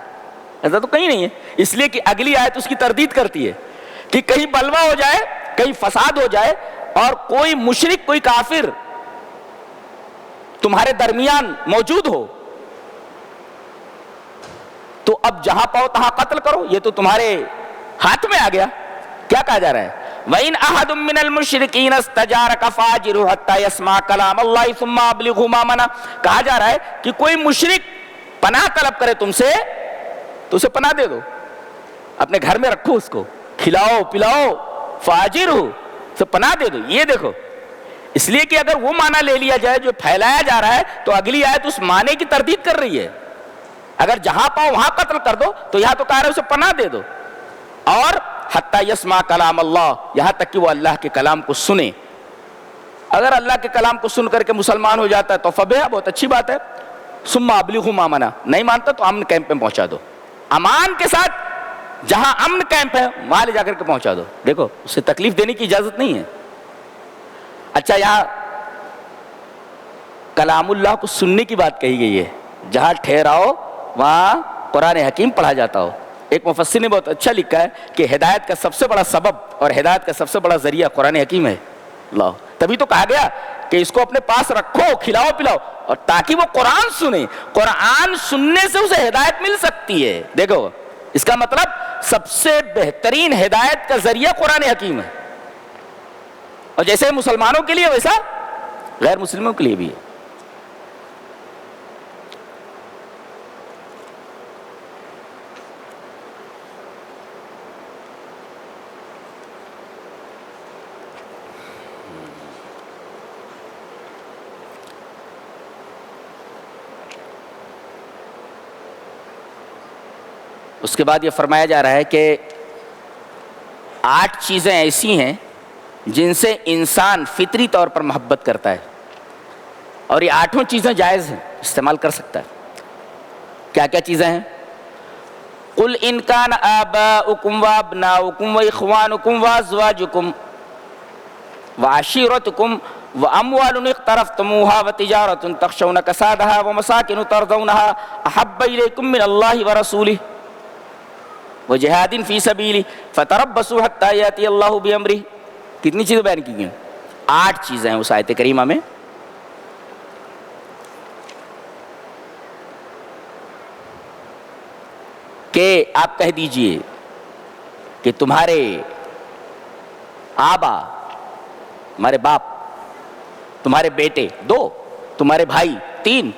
ایسا تو کہیں نہیں ہے. اس لیے کہ اگلی آیت اس کی تردید کرتی ہے کہ کہیں بلوا ہو جائے، کہیں فساد ہو جائے اور کوئی مشرک، کوئی کافر تمہارے درمیان موجود ہو تو اب جہاں پاؤ تہاں قتل کرو. یہ تو تمہارے ہاتھ میں آ گیا. کیا کہا جا رہا ہے؟ وَإِنْ أَحَدٌ مِّنَ الْمُشْرِكِينَ اسْتَجَارَكَ فَأَجِرْهُ حَتَّى يَسْمَعَ كَلَامَ اللَّهِ ثُمَّ أَبْلِغْهُ مَأْمَنَهُ. کہا جا رہا ہے کہ کوئی مشرک پناہ طلب کرے تم سے تو اسے پناہ دے دو، اپنے گھر میں رکھو، اس کو کھلاؤ پلاؤ، فَأَجِرْهُ، اسے پناہ دے دو. یہ دیکھو، اس لیے کہ اگر وہ معنی لے لیا جائے جو پھیلایا جا رہا ہے تو اگلی آیت اس معنی کی تردید کر رہی ہے. اگر جہاں پاؤ وہاں قتل کر دو تو یہاں تو کہہ رہے اسے پناہ دے دو. اور حتیٰ یسمع کلام اللہ، یہاں تک کہ وہ اللہ کے کلام کو سنے. اگر اللہ کے کلام کو سن کر کے مسلمان ہو جاتا ہے تو فبہ، بہت اچھی بات ہے. ثم ابلغوا ما منا، نہیں مانتا تو امن کیمپ میں پہنچا دو، امان کے ساتھ جہاں امن کیمپ ہے وہاں لے جا کر کے پہنچا دو. دیکھو، اسے تکلیف دینے کی اجازت نہیں ہے. اچھا، یہاں کلام اللہ کو سننے کی بات کہی گئی ہے. جہاں ٹھہراؤ وہاں قرآن حکیم پڑھا جاتا ہو. ایک مفسر نے بہت اچھا لکھا ہے کہ ہدایت کا سب سے بڑا سبب اور ہدایت کا سب سے بڑا ذریعہ قرآن حکیم ہے. اللہ، تبھی تو کہا گیا کہ اس کو اپنے پاس رکھو، کھلاؤ پلاؤ، اور تاکہ وہ قرآن سنے. قرآن سننے سے اسے ہدایت مل سکتی ہے. دیکھو، اس کا مطلب سب سے بہترین ہدایت کا ذریعہ قرآن حکیم ہے. اور جیسے مسلمانوں کے لیے ویسا غیر مسلموں کے لیے بھی ہے. اس کے بعد یہ فرمایا جا رہا ہے کہ 8 چیزیں ایسی ہیں جن سے انسان فطری طور پر محبت کرتا ہے، اور یہ 8 چیزیں جائز ہیں، استعمال کر سکتا ہے. کیا کیا چیزیں ہیں؟ قُلْ إِنْ كَانَ آبَاؤُكُمْ وَأَبْنَاؤُكُمْ وَإِخْوَانُكُمْ وَأَزْوَاجُكُمْ وَعَشِيرَتُكُمْ وَأَمْوَالٌ اقْتَرَفْتُمُوهَا وَتِجَارَةٌ تَخْشَوْنَ كَسَادَهَا وَمَسَاكِنُ تَرْضَوْنَهَا أَحَبَّ إِلَيْكُم مِّنَ اللَّهِ وَرَسُولِهِ وَجِهَادٍ فِي سَبِيلِهِ فَتَرَبَّصُوا حَتَّى يَأْتِيَ اللَّهُ بِأَمْرِهِ. کتنی چیزیں بیان کی گئی ہیں؟ 8 چیزیں ہیں اس آیت کریمہ میں. کہ آپ کہہ دیجئے کہ تمہارے آبا، تمہارے باپ، تمہارے بیٹے 2، تمہارے بھائی 3،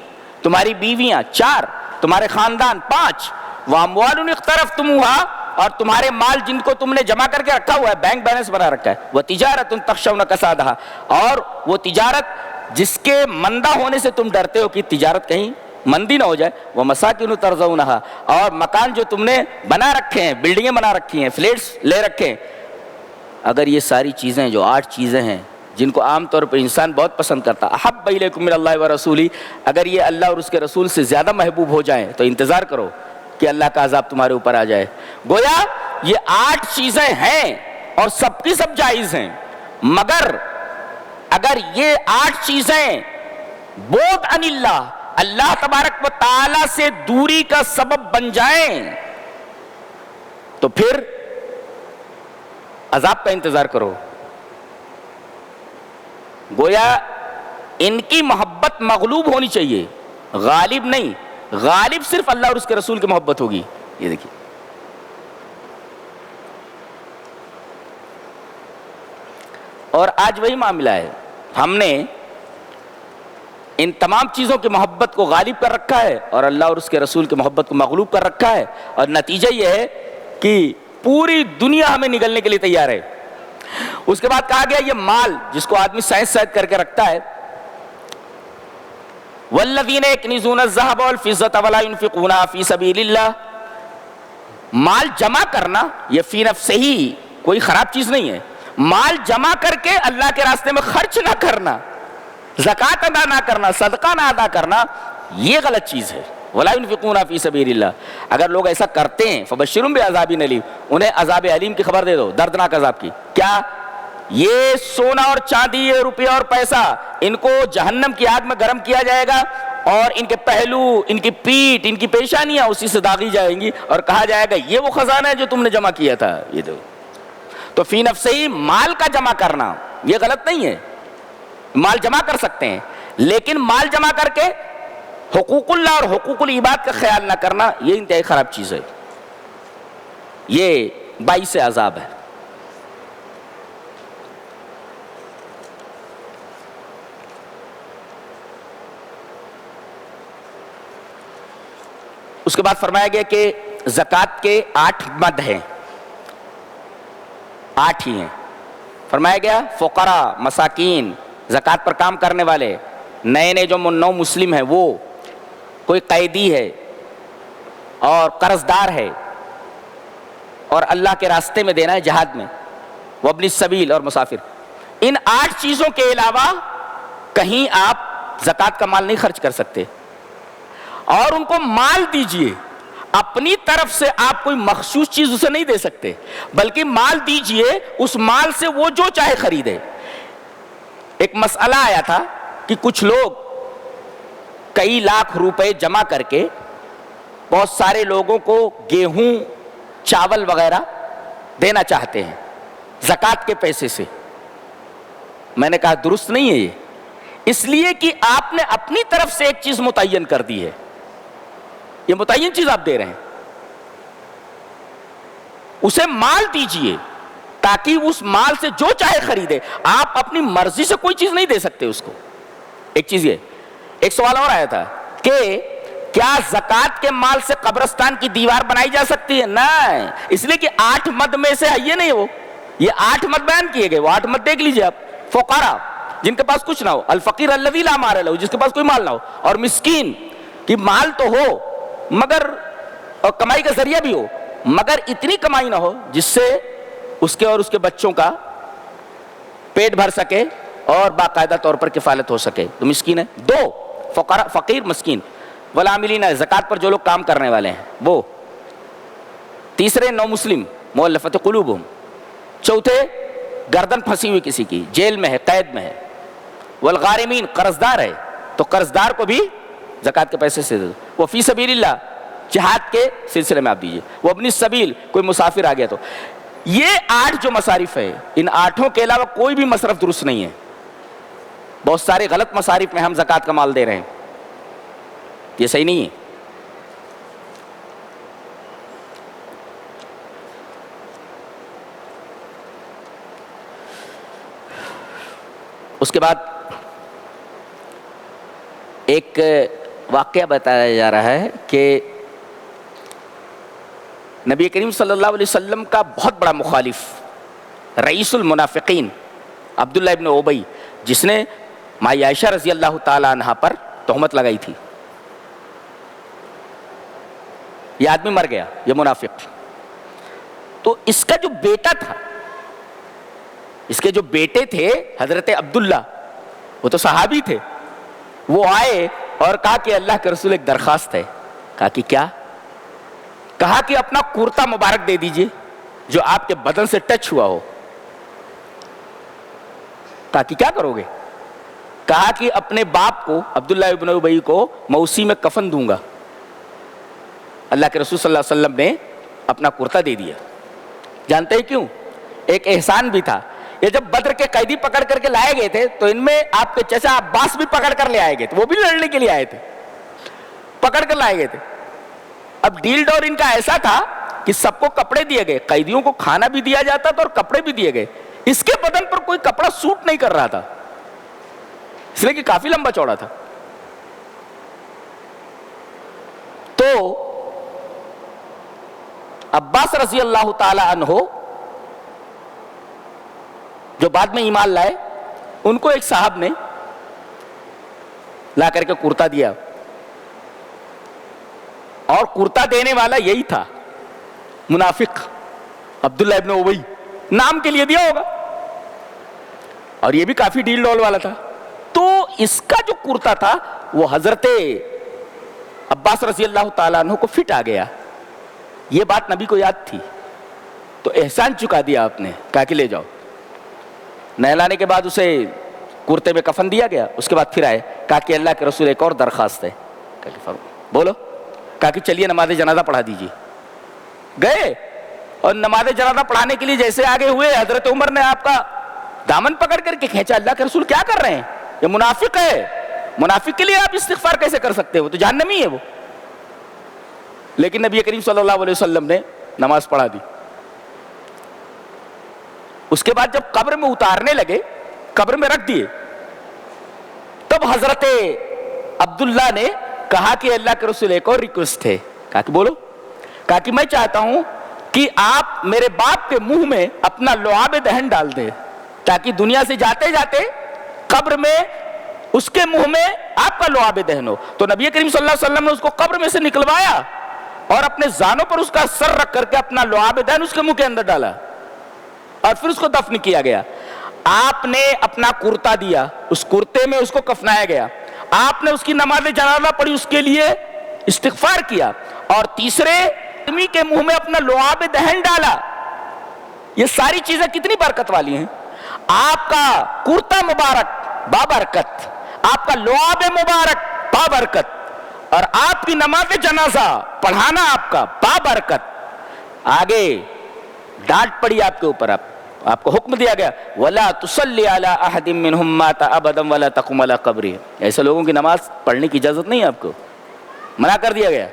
تمہاری بیویاں 4، تمہارے خاندان 5، وَأَمْوَالٌ اقْتَرَفْتُمُوهَا، اور تمہارے مال جن کو تم نے جمع کر کے رکھا ہوا ہے، بینک بیلنس بنا رکھا ہے، وَتِجَارَةٌ تَخْشَوْنَ كَسَادَهَا، اور وہ تجارت جس کے مندہ ہونے سے تم ڈرتے ہو کہ تجارت کہیں مندی نہ ہو جائے، وَمَسَاكِنُ تَرْضَوْنَهَا، اور مکان جو تم نے بنا رکھے ہیں، بلڈنگیں بنا رکھی ہیں، فلیٹس لے رکھے ہیں. اگر یہ ساری چیزیں جو 8 چیزیں ہیں جن کو عام طور پہ انسان بہت پسند کرتا، احب الیکم من اللہ ورسولہ، اگر یہ اللہ اور اس کے رسول سے زیادہ محبوب ہو جائیں تو انتظار کرو کہ اللہ کا عذاب تمہارے اوپر آ جائے. گویا یہ 8 چیزیں ہیں اور سب کی سب جائز ہیں، مگر اگر یہ 8 چیزیں بعد عن اللہ، اللہ تبارک و تعالی سے دوری کا سبب بن جائیں تو پھر عذاب کا انتظار کرو. گویا ان کی محبت مغلوب ہونی چاہیے، غالب نہیں. غالب صرف اللہ اور اس کے رسول کی محبت ہوگی. یہ دیکھیے اور آج وہی معاملہ ہے. ہم نے ان تمام چیزوں کی محبت کو غالب کر رکھا ہے اور اللہ اور اس کے رسول کی محبت کو مغلوب کر رکھا ہے، اور نتیجہ یہ ہے کہ پوری دنیا ہمیں نگلنے کے لیے تیار ہے. اس کے بعد کہا گیا یہ مال جس کو آدمی سائنس سائد کر کے رکھتا ہے، والذین یکنزون الذهب والفضة ولا ينفقونها فی سبیل اللہ. مال جمع کرنا یہ فی نفسہ ہی کوئی خراب چیز نہیں ہے. مال جمع کر کے اللہ کے راستے میں خرچ نہ کرنا، زکوٰۃ ادا نہ کرنا، صدقہ نہ ادا کرنا، یہ غلط چیز ہے. ولا ينفقون فی سبیل اللہ. اگر لوگ ایسا کرتے ہیں فبشرهم بعذاب الیم، انہیں عذاب علیم کی خبر دے دو، دردناک عذاب کی. کیا؟ یہ سونا اور چاندی، یہ روپیہ اور پیسہ، ان کو جہنم کی آگ میں گرم کیا جائے گا اور ان کے پہلو، ان کی پیٹھ، ان کی پیشانیاں اسی سے داغی جائیں گی اور کہا جائے گا یہ وہ خزانہ ہے جو تم نے جمع کیا تھا. یہ تو فی نفسہ ہی مال کا جمع کرنا یہ غلط نہیں ہے. مال جمع کر سکتے ہیں، لیکن مال جمع کر کے حقوق اللہ اور حقوق العباد کا خیال نہ کرنا یہ انتہائی خراب چیز ہے. یہ باعث عذاب ہے. اس کے بعد فرمایا گیا کہ زکوٰۃ کے 8 مد ہیں، 8 ہی ہیں. فرمایا گیا فقراء، مساکین، زکوٰۃ پر کام کرنے والے، نئے جو نو مسلم ہیں، وہ کوئی قیدی ہے اور قرض دار ہے اور اللہ کے راستے میں دینا ہے جہاد میں، وابن السبیل اور مسافر. ان 8 چیزوں کے علاوہ کہیں آپ زکوٰۃ کا مال نہیں خرچ کر سکتے. اور ان کو مال دیجئے، اپنی طرف سے آپ کوئی مخصوص چیز اسے نہیں دے سکتے، بلکہ مال دیجئے، اس مال سے وہ جو چاہے خریدے. ایک مسئلہ آیا تھا کہ کچھ لوگ کئی لاکھ روپے جمع کر کے بہت سارے لوگوں کو گیہوں، چاول وغیرہ دینا چاہتے ہیں زکوٰۃ کے پیسے سے. میں نے کہا درست نہیں ہے یہ، اس لیے کہ آپ نے اپنی طرف سے ایک چیز متعین کر دی ہے. یہ متعین چیز آپ دے رہے ہیں، اسے مال دیجئے تاکہ اس مال سے جو چاہے خریدے. آپ اپنی مرضی سے کوئی چیز نہیں دے سکتے اس کو. ایک چیز یہ. ایک سوال اور آیا تھا کہ کیا زکوٰۃ کے مال سے قبرستان کی دیوار بنائی جا سکتی ہے؟ نہیں، اس لیے کہ 8 مد میں سے ہے یہ نہیں. وہ یہ 8 مد بیان کیے گئے، وہ 8 مد دیکھ لیجئے آپ. فقراء جن کے پاس کچھ نہ ہو، الفقیر الذی لا مال لہ جس کے پاس کوئی مال نہ ہو، اور مسکین کہ مال تو ہو مگر اور کمائی کا ذریعہ بھی ہو مگر اتنی کمائی نہ ہو جس سے اس کے اور اس کے بچوں کا پیٹ بھر سکے اور باقاعدہ طور پر کفالت ہو سکے، تو مسکین ہے. 2 فقراء، فقیر مسکین. والعاملین، زکوٰۃ پر جو لوگ کام کرنے والے ہیں وہ. تیسرے نو مسلم، مؤلفۃ قلوبہم. چوتھے گردن پھنسی ہوئی کسی کی، جیل میں ہے، قید میں ہے. والغارمین، قرض دار ہے تو قرض دار کو بھی زکوٰۃ کے پیسے سے دے دو. وہ فی سبیل اللہ، جہاد کے سلسلے میں آپ دیجیے. وہ ابن السبیل، کوئی مسافر آ گیا تو. یہ 8 جو مصارف ہے، ان 8 کے علاوہ کوئی بھی مصرف درست نہیں ہے. بہت سارے غلط مصارف میں ہم زکوٰۃ کا مال دے رہے ہیں، یہ صحیح نہیں ہے. اس کے بعد ایک واقعہ بتایا جا رہا ہے کہ نبی کریم صلی اللہ علیہ وسلم کا بہت بڑا مخالف، رئیس المنافقین عبداللہ ابن ابی، جس نے مائی عائشہ رضی اللہ تعالی عنہا پر تہمت لگائی تھی. یہ آدمی مر گیا، یہ منافق. تو اس کا جو بیٹا تھا، اس کے جو بیٹے تھے حضرت عبداللہ، وہ تو صحابی تھے، وہ آئے اور کہا کہ اللہ کے رسول ایک درخواست ہے. کہا کہ کیا؟ کہا کہ اپنا کرتا مبارک دے دیجئے جو آپ کے بدن سے ٹچ ہوا ہو. کہا کہ کیا کرو گے؟ کہا کہ اپنے باپ کو عبداللہ ابن ابی کو میں اسی میں کفن دوں گا. اللہ کے رسول صلی اللہ علیہ وسلم نے اپنا کرتا دے دیا. جانتے ہیں کیوں؟ ایک احسان بھی تھا. یہ جب بدر کے قیدی پکڑ کر کے لائے گئے تھے تو ان میں آپ کے چچا عباس بھی پکڑ کر لے آئے گئے تھے, وہ بھی لڑنے کے لیے آئے تھے, پکڑ کر لائے گئے تھے. اب ڈیل ڈور ان کا ایسا تھا کہ سب کو کپڑے دیے گئے, قیدیوں کو کھانا بھی دیا جاتا تھا اور کپڑے بھی دیے گئے. اس کے بدن پر کوئی کپڑا سوٹ نہیں کر رہا تھا, اس لیے کہ کافی لمبا چوڑا تھا. تو عباس رضی اللہ تعالی عنہ جو بعد میں ایمان لائے, ان کو ایک صاحب نے لا کر کے کرتا دیا, اور کرتا دینے والا یہی تھا منافق عبداللہ ابن ابی, نام کے لیے دیا ہوگا, اور یہ بھی کافی ڈیل ڈول والا تھا. تو اس کا جو کرتا تھا وہ حضرت عباس رضی اللہ تعالیٰ عنہ کو فٹ آ گیا. یہ بات نبی کو یاد تھی, تو احسان چکا دیا آپ نے, کہا کہ لے جاؤ. نہلانے کے بعد اسے کرتے میں کفن دیا گیا. اس کے بعد پھر آئے, کہا کہ اللہ کے رسول ایک اور درخواست ہے. کہا کہ بولو. کہا کہ چلیے نماز جنازہ پڑھا دیجیے. گئے اور نماز جنازہ پڑھانے کے لیے جیسے آگے ہوئے, حضرت عمر نے آپ کا دامن پکڑ کر کے کھینچا. اللہ کے رسول کیا کر رہے ہیں؟ یہ منافق ہے, منافق کے لیے آپ استغفار کیسے کر سکتے ہو؟ تو جہنمی ہے وہ. لیکن نبی کریم صلی اللہ علیہ وسلم نے نماز پڑھا دی. اس کے بعد جب قبر میں اتارنے لگے, قبر میں رکھ دیے, تب حضرت عبداللہ نے کہا کہ اللہ کے رسول ایک اور ریکویسٹ ہے. کہا کہ بولو. کہا کہ میں چاہتا ہوں کہ آپ میرے باپ کے منہ میں اپنا لعاب دہن ڈال دیں, تاکہ دنیا سے جاتے جاتے قبر میں اس کے منہ میں آپ کا لعاب دہن ہو. تو نبی کریم صلی اللہ علیہ وسلم نے اس کو قبر میں سے نکلوایا اور اپنے زانوں پر اس کا سر رکھ کر کے اپنا لعاب دہن اس کے منہ کے اندر ڈالا, اور پھر اس کو دفن کیا گیا. آپ نے اپنا کرتا دیا, اس کرتے میں اس کو کفنایا گیا. آپ نے اس کی نماز جنازہ پڑھی, اس کے لیے استغفار کیا, اور تیسرے آدمی کے منہ میں اپنا لعاب دہن ڈالا. یہ ساری چیزیں کتنی برکت والی ہیں. آپ کا کرتا مبارک بابرکت, آپ کا لعاب مبارک بابرکت, اور آپ کی نماز جنازہ پڑھانا آپ کا بابرکت. آگے ڈانٹ پڑی آپ کے اوپر, آپ کو حکم دیا گیا وَلَا تُصَلِّ عَلَىٰ أَحَدٍ مِّنْهُمْ مَاتَ أَبَدًا وَلَا تَقُمْ عَلَىٰ قَبْرِهِ. ایسے لوگوں کی نماز پڑھنے کی اجازت نہیں ہے, آپ کو منع کر دیا گیا.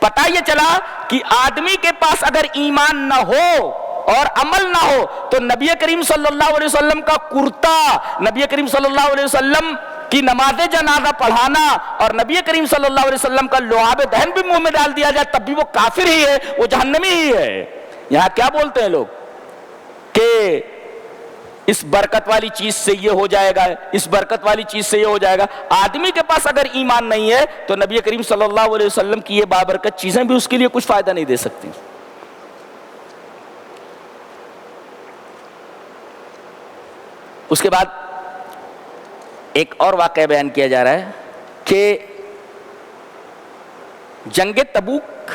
پتہ یہ چلا کہ آدمی کے پاس اگر ایمان نہ ہو اور عمل نہ ہو تو نبی کریم صلی اللہ علیہ وسلم کا کرتا, نبی کریم صلی اللہ علیہ وسلم کی نماز جنازہ پڑھانا اور نبی کریم صلی اللہ علیہ وسلم کا لعاب دہن بھی منہ میں ڈال دیا جائے, تب بھی وہ کافر ہی ہے, وہ جہنمی ہی ہے. یہاں کیا بولتے ہیں لوگ کہ اس برکت والی چیز سے یہ ہو جائے گا, اس برکت والی چیز سے یہ ہو جائے گا. آدمی کے پاس اگر ایمان نہیں ہے تو نبی کریم صلی اللہ علیہ وسلم کی یہ بابرکت چیزیں بھی اس کے لیے کچھ فائدہ نہیں دے سکتی. اس کے بعد ایک اور واقعہ بیان کیا جا رہا ہے کہ جنگ تبوک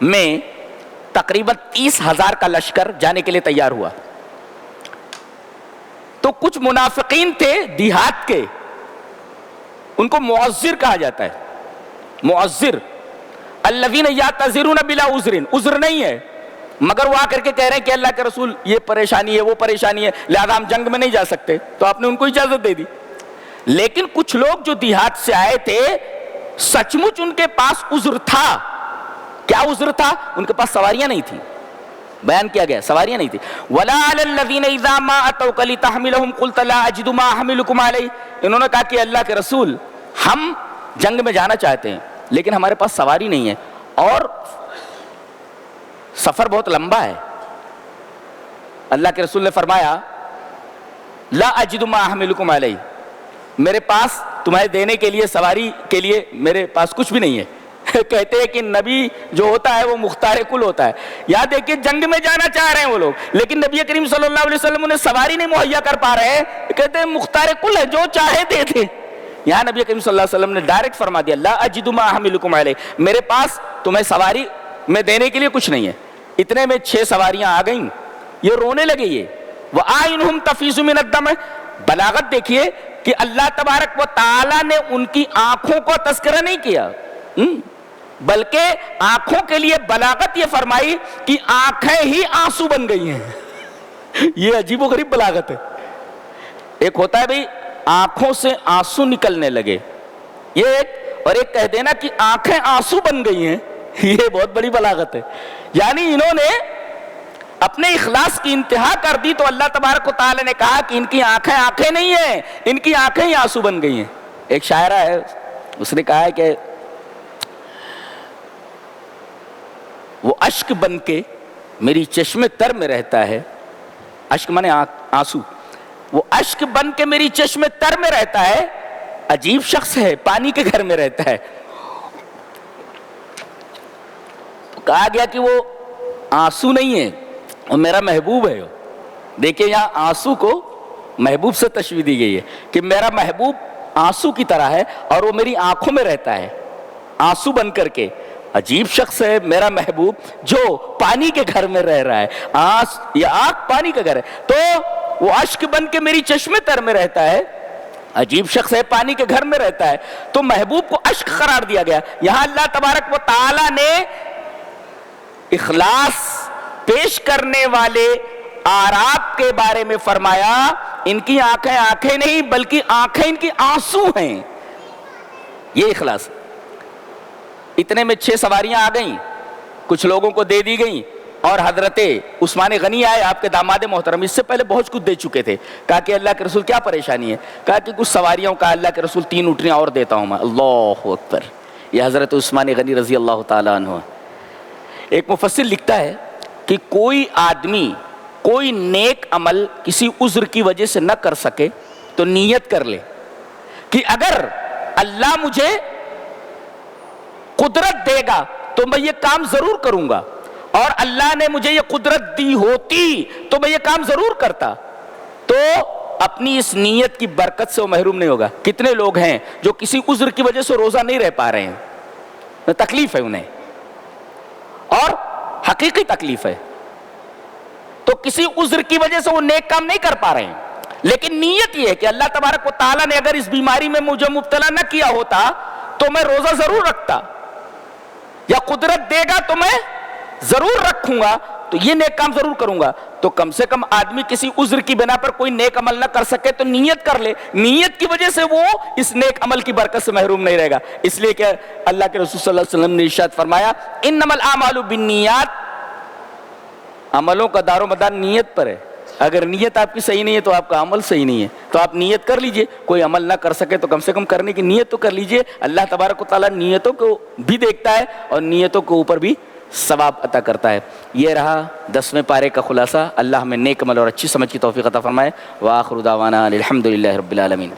میں تقریباً 30,000 کا لشکر جانے کے لیے تیار ہوا. تو کچھ منافقین تھے دیہات کے, ان کو معذر کہا جاتا ہے. معذر الذین یعتذرون بلا عذر, عذر نہیں ہے مگر وہ آ کر کے کہہ رہے ہیں کہ اللہ کے رسول یہ پریشانی ہے, وہ پریشانی ہے, لہذا ہم جنگ میں نہیں جا سکتے. تو آپ نے ان کو اجازت دے دی. لیکن کچھ لوگ جو دیہات سے آئے تھے سچ مچ ان کے پاس عذر تھا. کیا عذر تھا؟ ان کے پاس سواریاں نہیں تھی. بیان کیا گیا سواریاں نہیں تھی. وَلَا عَلَى الَّذِينَ إِذَا مَا أَتَوْكَ لِتَحْمِلَهُمْ قُلْتَ لَا أَجِدُ مَا أَحْمِلُكُمْ عَلَيْهِ. انہوں نے کہا کہ اللہ کے رسول ہم جنگ میں جانا چاہتے ہیں لیکن ہمارے پاس سواری نہیں ہے اور سفر بہت لمبا ہے. اللہ کے رسول نے فرمایا لا اجد ما احملکم علیہ, میرے پاس تمہیں دینے کے لیے سواری کے لیے میرے پاس کچھ بھی نہیں ہے. کہتے ہیں کہ نبی جو ہوتا ہے وہ مختار کل ہوتا ہے. یاد دیکھیے جنگ میں جانا چاہ رہے ہیں وہ لوگ, لیکن نبی کریم صلی اللہ علیہ وسلم انہیں سواری نہیں مہیا کر پا رہے ہیں. کہتے ہیں مختار کل ہے, جو چاہے دے دے, یہاں نبی کریم صلی اللہ علیہ وسلم نے ڈائریکٹ فرما دیا لا اجد ما احملکم علیہ، میرے پاس تمہیں سواری میں دینے کے لیے کچھ نہیں ہے. اتنے میں 6 سواریاں آ گئیں، یہ رونے لگے. یہ وَآئِنُهُمْ تَفِيضُ مِنَ الدَّمْعِ، بلاغت دیکھیے کہ اللہ تبارک و تعالیٰ نے ان کی آنکھوں کو تذکرہ نہیں کیا، بلکہ آنکھوں کے لیے بلاغت یہ فرمائی کہ آنکھیں ہی آنسو بن گئی ہیں. یہ عجیب و غریب بلاغت ہے. ایک ہوتا ہے بھئی آنکھوں سے آنسو نکلنے لگے، یہ ایک، اور ایک کہہ دینا کہ آنکھیں آنسو بن گئی ہیں، یہ بہت بڑی بلاغت ہے. یعنی انہوں نے اپنے اخلاص کی انتہا کر دی تو اللہ تبارک و تعالی نے کہا کہ ان کی آنکھیں آنکھیں نہیں ہیں، ان کی آنکھیں ہی آنسو بن گئی ہیں. ایک شاعرہ ہے، اس نے کہا ہے کہ وہ اشک بن کے میری چشم تر میں رہتا ہے، اشک مانے آنسو، وہ اشک بن کے میری چشم تر میں رہتا ہے، عجیب شخص ہے پانی کے گھر میں رہتا ہے. تو کہا گیا کہ وہ آنسو نہیں ہے، وہ میرا محبوب ہے. دیکھیں یہاں آنسو کو محبوب سے تشبیہ دی گئی ہے کہ میرا محبوب آنسو کی طرح ہے اور وہ میری آنکھوں میں رہتا ہے آنسو بن کر کے. عجیب شخص ہے میرا محبوب جو پانی کے گھر میں رہ رہا ہے. یہ آنکھ پانی کا گھر ہے، تو وہ اشک بن کے میری چشمے تر میں رہتا ہے. عجیب شخص ہے پانی کے گھر میں رہتا ہے، تو محبوب کو اشک قرار دیا گیا. یہاں اللہ تبارک و تعالی نے اخلاص پیش کرنے والے آراب کے بارے میں فرمایا ان کی آنکھیں آنکھیں نہیں بلکہ آنکھیں ان کی آنسو ہیں. یہ اخلاص. اتنے میں 6 سواریاں آ گئیں، کچھ لوگوں کو دے دی گئیں، اور حضرت عثمان غنی آئے آپ کے داماد محترم، اس سے پہلے بہت کچھ دے چکے تھے. کہا کہ اللہ کے رسول کیا پریشانی ہے؟ کہا کہ کچھ سواریوں کا اللہ کے رسول 3 اونٹنیاں اور دیتا ہوں میں. اللہ اکبر. یہ حضرت عثمان غنی رضی اللہ تعالیٰ عنہ. ایک مفسر لکھتا ہے کہ کوئی آدمی کوئی نیک عمل کسی عذر کی وجہ سے نہ کر سکے تو نیت کر لے کہ اگر اللہ مجھے قدرت دے گا تو میں یہ کام ضرور کروں گا، اور اللہ نے مجھے یہ قدرت دی ہوتی تو میں یہ کام ضرور کرتا. تو اپنی اس نیت کی برکت سے وہ محروم نہیں ہوگا. کتنے لوگ ہیں جو کسی عذر کی وجہ سے روزہ نہیں رہ پا رہے ہیں، تکلیف ہے انہیں، اور حقیقی تکلیف ہے، تو کسی عذر کی وجہ سے وہ نیک کام نہیں کر پا رہے ہیں، لیکن نیت یہ ہے کہ اللہ تبارک و تعالیٰ نے اگر اس بیماری میں مجھے مبتلا نہ کیا ہوتا تو میں روزہ ضرور رکھتا، یا قدرت دے گا تو میں ضرور رکھوں گا، تو یہ نیک کام ضرور کروں گا. تو کم سے کم آدمی کسی عذر کی بنا پر کوئی نیک عمل نہ کر سکے تو نیت کر لے، نیت کی وجہ سے وہ اس نیک عمل کی برکت سے محروم نہیں رہے گا. اس لیے کہ اللہ کے رسول صلی اللہ علیہ وسلم نے ارشاد فرمایا انما الاعمال بالنیات، عملوں کا دار و مدار نیت پر ہے. اگر نیت آپ کی صحیح نہیں ہے تو آپ کا عمل صحیح نہیں ہے. تو آپ نیت کر لیجئے، کوئی عمل نہ کر سکے تو کم سے کم کرنے کی نیت تو کر لیجئے. اللہ تبارک و تعالیٰ نیتوں کو بھی دیکھتا ہے اور نیتوں کے اوپر بھی ثواب عطا کرتا ہے. یہ رہا 10ویں پارے کا خلاصہ. اللہ ہمیں نیک عمل اور اچھی سمجھ کی توفیق عطا فرمائے. وآخر دعوانا الحمدللہ رب العالمین.